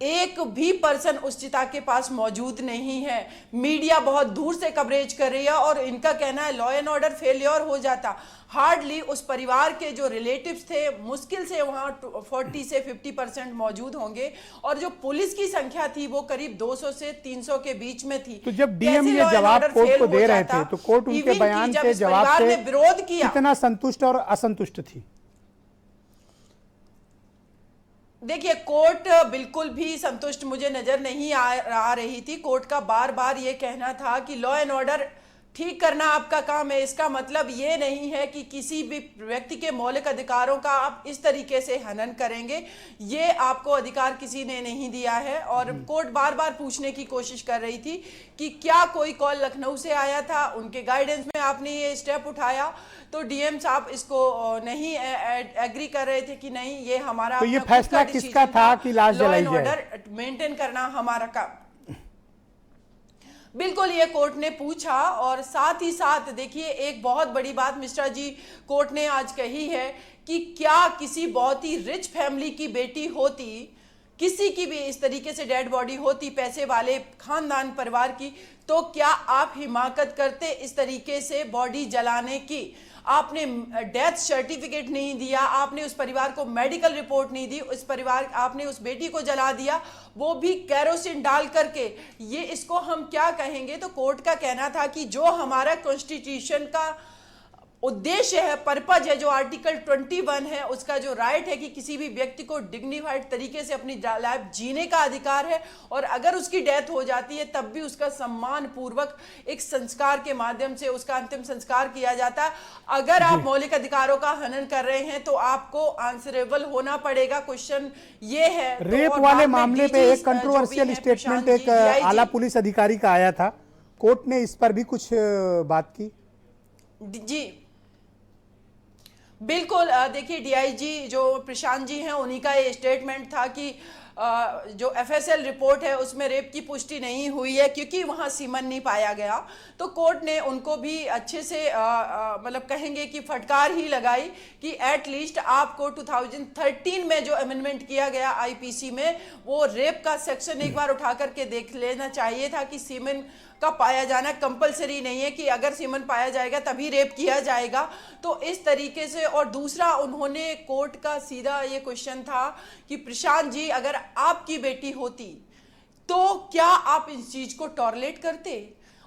B: एक भी पर्सन उस चिता के पास मौजूद नहीं है। मीडिया बहुत दूर से कवरेज कर रही है और इनका कहना है लॉ एंड ऑर्डर फेलियर हो जाता। हार्डली उस परिवार के जो रिलेटिव्स थे मुश्किल से वहां 40 से 50% मौजूद होंगे और जो पुलिस की संख्या थी वो करीब 200 से 300 के बीच में थी।
A: तो जब डीएम ये जवाब कोर्ट को दे रहे थे तो कोर्ट उनके बयान के जवाब से
B: विरोध किया,
A: कितना संतुष्ट और असंतुष्ट थी?
B: देखिए, कोर्ट बिल्कुल भी संतुष्ट मुझे नजर नहीं आ रही थी। कोर्ट का बार बार ये कहना था कि लॉ एंड ऑर्डर ठीक करना आपका काम है। इसका मतलब ये नहीं है कि किसी भी व्यक्ति के मौलिक अधिकारों का आप इस तरीके से हनन करेंगे, ये आपको अधिकार किसी ने नहीं दिया है। और कोर्ट बार बार पूछने की कोशिश कर रही थी कि क्या कोई कॉल लखनऊ से आया था, उनके गाइडेंस में आपने ये स्टेप उठाया। तो डीएम साहब इसको नहीं एग्री कर रहे थे कि नहीं, ये हमारा
A: तो ये फैसला किसका था कि लाश जलाई जाए?
B: ऑर्डर मेंटेन करना हमारा काम। बिल्कुल ये कोर्ट ने पूछा और साथ ही साथ देखिए एक बहुत बड़ी बात मिश्रा जी कोर्ट ने आज कही है कि क्या किसी बहुत ही रिच फैमिली की बेटी होती, किसी की भी इस तरीके से डेड बॉडी होती, पैसे वाले खानदान परिवार की, तो क्या आप हिमाकत करते इस तरीके से बॉडी जलाने की? आपने डेथ सर्टिफिकेट नहीं दिया, आपने उस परिवार को मेडिकल रिपोर्ट नहीं दी, आपने उस बेटी को जला दिया, वो भी केरोसिन डाल करके। ये इसको हम क्या कहेंगे? तो कोर्ट का कहना था कि जो हमारा कॉन्स्टिट्यूशन का उद्देश्य है, पर्पज है, जो आर्टिकल 21 है, उसका जो राइट है कि किसी भी व्यक्ति को डिग्निफाइड तरीके से अपनी लाइफ जीने का अधिकार है और अगर उसकी डेथ हो जाती है तब भी उसका सम्मान पूर्वक एक संस्कार के माध्यम से उसका अंतिम संस्कार किया जाता है। अगर आप मौलिक अधिकारों का हनन कर रहे हैं तो आपको आंसरेबल होना पड़ेगा। क्वेश्चन ये है
A: रेप वाले मामले पे एक कंट्रोवर्शियल स्टेटमेंट एक आला पुलिस अधिकारी का आया था, कोर्ट ने इस पर भी कुछ बात की?
B: जी, बिल्कुल देखिए डीआईजी जो प्रशांत जी हैं उन्हीं का ये स्टेटमेंट था कि जो एफएसएल रिपोर्ट है उसमें रेप की पुष्टि नहीं हुई है क्योंकि वहां सीमन नहीं पाया गया। तो कोर्ट ने उनको भी अच्छे से मतलब कहेंगे कि फटकार ही लगाई कि एटलीस्ट आपको 2013 में जो अमेंडमेंट किया गया आईपीसी में वो रेप का सेक्शन एक बार उठा करके देख लेना चाहिए था कि सीमन का पाया जाना कंपलसरी नहीं है कि अगर सीमन पाया जाएगा तभी रेप किया जाएगा। तो इस तरीके से, और दूसरा उन्होंने कोर्ट का सीधा ये क्वेश्चन था कि प्रशांत जी अगर आपकी बेटी होती तो क्या आप इस चीज को टॉलरेट करते?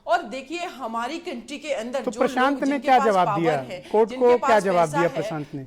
B: और देखिए हमारी कंट्री के अंदर
A: तो
B: जो
A: प्रशांत
B: लोग
A: ने
B: जिनके
A: क्या
B: पास
A: जवाब
B: पावर
A: दिया?
B: है,
A: कोर्ट
B: जिनके
A: को
B: पास
A: क्या जवाब
B: पैसा
A: दिया
B: है,
A: प्रशांत ने?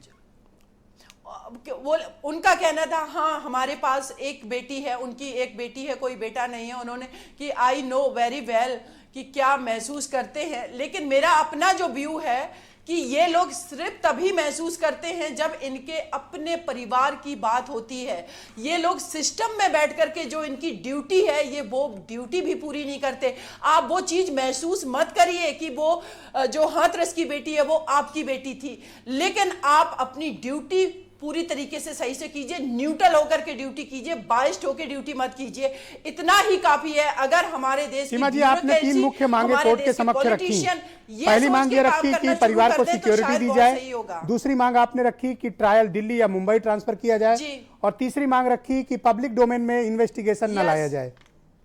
B: वो उनका कहना था हाँ हमारे पास एक बेटी है, उनकी एक बेटी है, कोई बेटा नहीं है। उन्होंने कि आई नो वेरी वेल कि क्या महसूस करते हैं, लेकिन मेरा अपना जो व्यू है कि ये लोग सिर्फ तभी महसूस करते हैं जब इनके अपने परिवार की बात होती है। ये लोग सिस्टम में बैठ करके जो इनकी ड्यूटी है ये वो ड्यूटी भी पूरी नहीं करते। आप वो चीज महसूस मत करिए कि वो जो हाथरस की बेटी है वो आपकी बेटी थी, लेकिन आप अपनी ड्यूटी पूरी तरीके से सही से कीजिए, न्यूट्रल होकर के ड्यूटी कीजिए, बाइस्ड होकर ड्यूटी मत कीजिए। इतना ही काफी है। अगर हमारे देश
A: सीमा जी आपने 3 मुख्य मांगे कोर्ट के समक्ष रखी। पहली मांग ये रखी कि परिवार को सिक्योरिटी दी जाए, दूसरी मांग आपने रखी कि ट्रायल दिल्ली या मुंबई ट्रांसफर किया जाए, और तीसरी मांग रखी कि पब्लिक डोमेन में इन्वेस्टिगेशन न लाया जाए।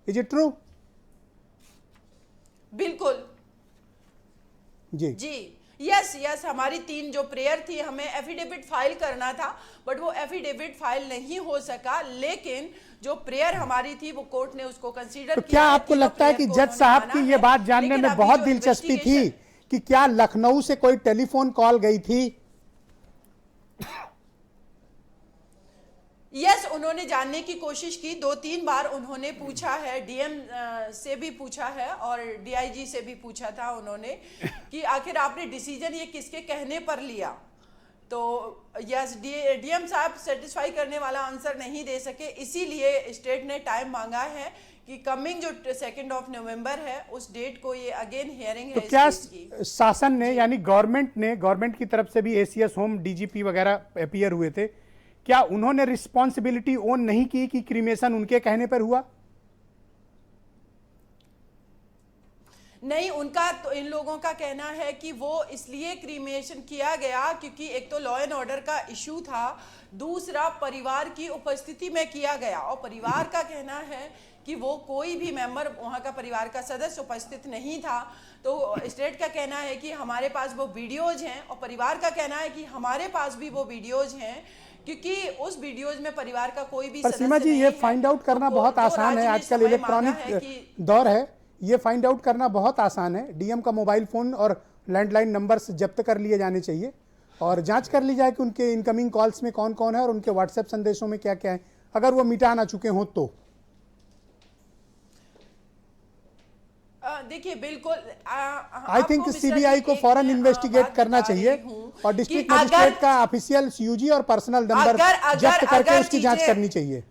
A: Is it true?
B: बिल्कुल
A: जी
B: जी, यस हमारी 3 जो प्रेयर थी, हमें एफिडेविट फाइल करना था बट वो एफिडेविट फाइल नहीं हो सका, लेकिन जो प्रेयर हमारी थी वो कोर्ट ने उसको कंसीडर
A: तो
B: किया।
A: क्या आपको लगता है कि जज साहब की ये बात जानने में बहुत दिलचस्पी थी कि क्या लखनऊ से कोई टेलीफोन कॉल गई थी?
B: यस उन्होंने जानने की कोशिश की, 2-3 बार उन्होंने पूछा है, डीएम से भी पूछा है और डीआईजी से भी पूछा था उन्होंने कि आखिर आपने डिसीजन ये किसके कहने पर लिया। तो यस डीएम साहब सेटिस्फाई करने वाला आंसर नहीं दे सके, इसीलिए स्टेट ने टाइम मांगा है कि कमिंग जो 2 नवंबर है उस डेट को ये अगेन हियरिंग है।
A: तो क्या शासन ने यानी गवर्नमेंट की तरफ से भी एसीएस होम डीजीपी वगैरह अपीयर हुए थे, क्या उन्होंने रिस्पॉन्सिबिलिटी ओन नहीं की कि क्रीमेशन उनके कहने पर हुआ?
B: नहीं, उनका तो इन लोगों का कहना है कि वो इसलिए क्रीमेशन किया गया क्योंकि एक तो लॉ एंड ऑर्डर का इशू था, दूसरा परिवार की उपस्थिति में किया गया, और परिवार का कहना है कि वो कोई भी मेंबर वहाँ का परिवार का सदस्य उपस्थित नहीं था। तो स्टेट का कहना है कि हमारे पास वो वीडियोज हैं, और परिवार का कहना है कि हमारे पास भी वो वीडियोज हैं क्योंकि उस वीडियोज में परिवार का कोई भी
A: पर सीमा जी ये फाइंड आउट करना बहुत आसान है, आजकल इलेक्ट्रॉनिक दौर है, ये फाइंड आउट करना बहुत आसान है। डीएम का मोबाइल फोन और लैंडलाइन नंबर्स जब्त कर लिए जाने चाहिए और जांच कर ली जाए कि उनके इनकमिंग कॉल्स में कौन कौन है और उनके व्हाट्सएप संदेशों में क्या क्या है, अगर वो मिटा ना चुके हों तो।
B: देखिए बिल्कुल
A: आई थिंक सीबीआई को फौरन इन्वेस्टिगेट करना चाहिए और डिस्ट्रिक्ट मजिस्ट्रेट का ऑफिशियल सीयूजी और पर्सनल नंबर जब्त करके उसकी जांच करनी चाहिए।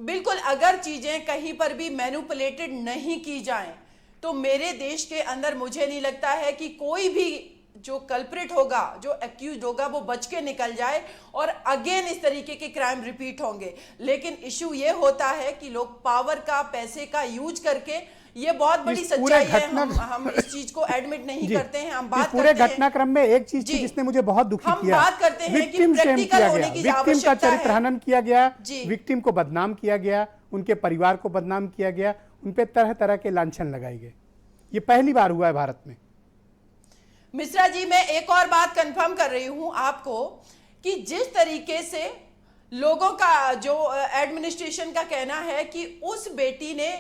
B: बिल्कुल, अगर चीजें कहीं पर भी मैनिपुलेटेड नहीं की जाएं तो मेरे देश के अंदर मुझे नहीं लगता है कि कोई भी जो कल्प्रिट होगा, जो एक्यूज होगा, वो बच के निकल जाए और अगेन इस तरीके के क्राइम रिपीट होंगे। लेकिन इशू ये होता है कि लोग पावर का, पैसे का यूज करके, ये बहुत बड़ी सच्चाई है, हम इस चीज को एडमिट नहीं करते हैं। हम बात
A: पूरे घटनाक्रम में एक चीज थी जिसने मुझे बहुत दुखी किया,
B: बात करते हैं कि
A: प्रैक्टिकल होने की विक्टिम का चरित्र हनन किया गया, विक्टिम को बदनाम किया गया, उनके परिवार को बदनाम किया गया, उन पे तरह तरह के लांछन लगाए गए। ये पहली बार हुआ है भारत में।
B: मिश्रा जी, मैं एक और बात कंफर्म कर रही हूं आपको कि जिस तरीके से लोगों का जो एडमिनिस्ट्रेशन का कहना है कि उस बेटी ने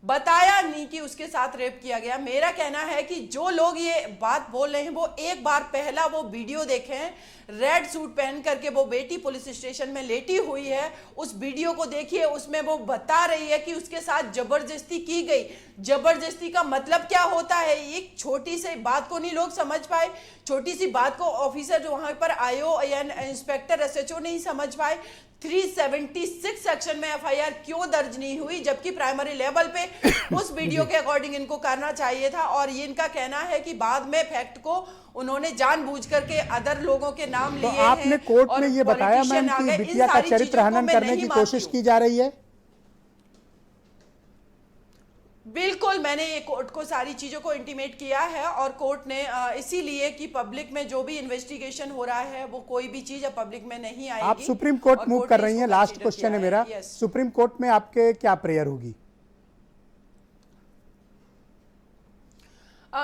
B: बताया नहीं कि उसके साथ रेप किया गया, मेरा कहना है कि जो लोग ये बात बोल रहे हैं वो एक बार पहला वो वीडियो देखें, रेड सूट पहन करके वो बेटी पुलिस स्टेशन में लेटी हुई है, उस वीडियो को देखिए, उसमें वो बता रही है कि उसके साथ जबरदस्ती की गई। जबरदस्ती का मतलब क्या होता है, एक छोटी सी बात को नहीं लोग समझ पाए, छोटी सी बात को ऑफिसर जो वहां पर आईओ या इंस्पेक्टर एसएचओ नहीं समझ पाए, 376 सेक्शन में एफआईआर क्यों दर्ज नहीं हुई, जबकि प्राइमरी लेवल पे उस वीडियो के अकॉर्डिंग इनको करना चाहिए था। और ये इनका कहना है कि बाद में फैक्ट को उन्होंने जानबूझ करके अदर लोगों के नाम लिए हैं।
A: आपने कोर्ट में ये बताया मैम
B: politician आ
A: कि
B: गए, इन
A: बिटिया का
B: सारी
A: चरित्र
B: चीजों को
A: हनन
B: मैं
A: करने
B: नहीं
A: की
B: मानती
A: कोशिश
B: हूँ।
A: की जा रही है।
B: बिल्कुल, मैंने ये कोर्ट को सारी चीजों को इंटीमेट किया है और कोर्ट ने इसीलिए कि पब्लिक में जो भी इन्वेस्टिगेशन हो रहा है वो कोई भी चीज अब पब्लिक में नहीं आएगी।
A: आप सुप्रीम कोर्ट
B: और
A: मूव
B: कोर्ट
A: कर
B: ने
A: रही हैं,
B: इसको
A: लास्ट
B: consider
A: क्वेश्चन है
B: किया
A: मेरा,
B: Yes.
A: सुप्रीम कोर्ट में आपके क्या प्रेयर होगी?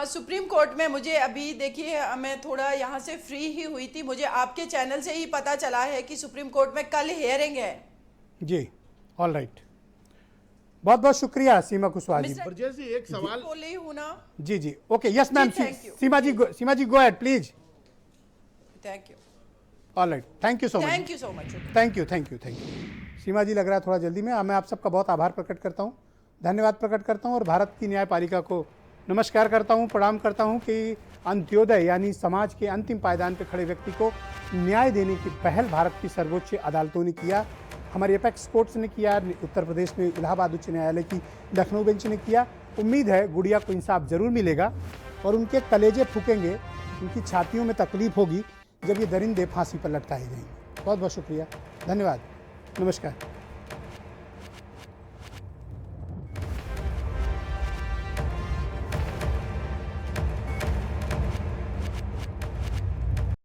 B: सुप्रीम कोर्ट में मुझे अभी देखिए, मैं थोड़ा यहाँ से फ्री ही हुई थी, मुझे आपके चैनल से ही पता चला है कि सुप्रीम कोर्ट में कल हियरिंग है।
A: जी, ऑल राइट, बहुत बहुत शुक्रिया सीमा कुशवाहा जी।
J: ब्रजेश जी एक सवाल
B: बोल रही हूँ ना।
A: जी जी, ओके, यस मैम,
B: जी, thank you.
A: Seema ji go ahead please.
B: Thank you,
A: all right, thank you so much,
B: thank you so much.
A: Thank you. Seema ji लग रहा है थोड़ा जल्दी में। मैं आप सबका बहुत आभार प्रकट करता हूँ, धन्यवाद प्रकट करता हूँ और भारत की न्यायपालिका को नमस्कार करता हूँ, प्रणाम करता हूँ कि अंत्योदय यानी समाज के अंतिम पायदान पर खड़े व्यक्ति को न्याय देने की पहल भारत की सर्वोच्च अदालतों ने किया। हमारी एपेक्स कोर्ट्स ने किया, उत्तर प्रदेश में इलाहाबाद उच्च न्यायालय की लखनऊ बेंच ने किया। उम्मीद है गुड़िया को इंसाफ जरूर मिलेगा और उनके कलेजे फूकेंगे, उनकी छातियों में तकलीफ होगी जब ये दरिंदे फांसी पर लटकाए जाएंगे। बहुत बहुत शुक्रिया, धन्यवाद, नमस्कार।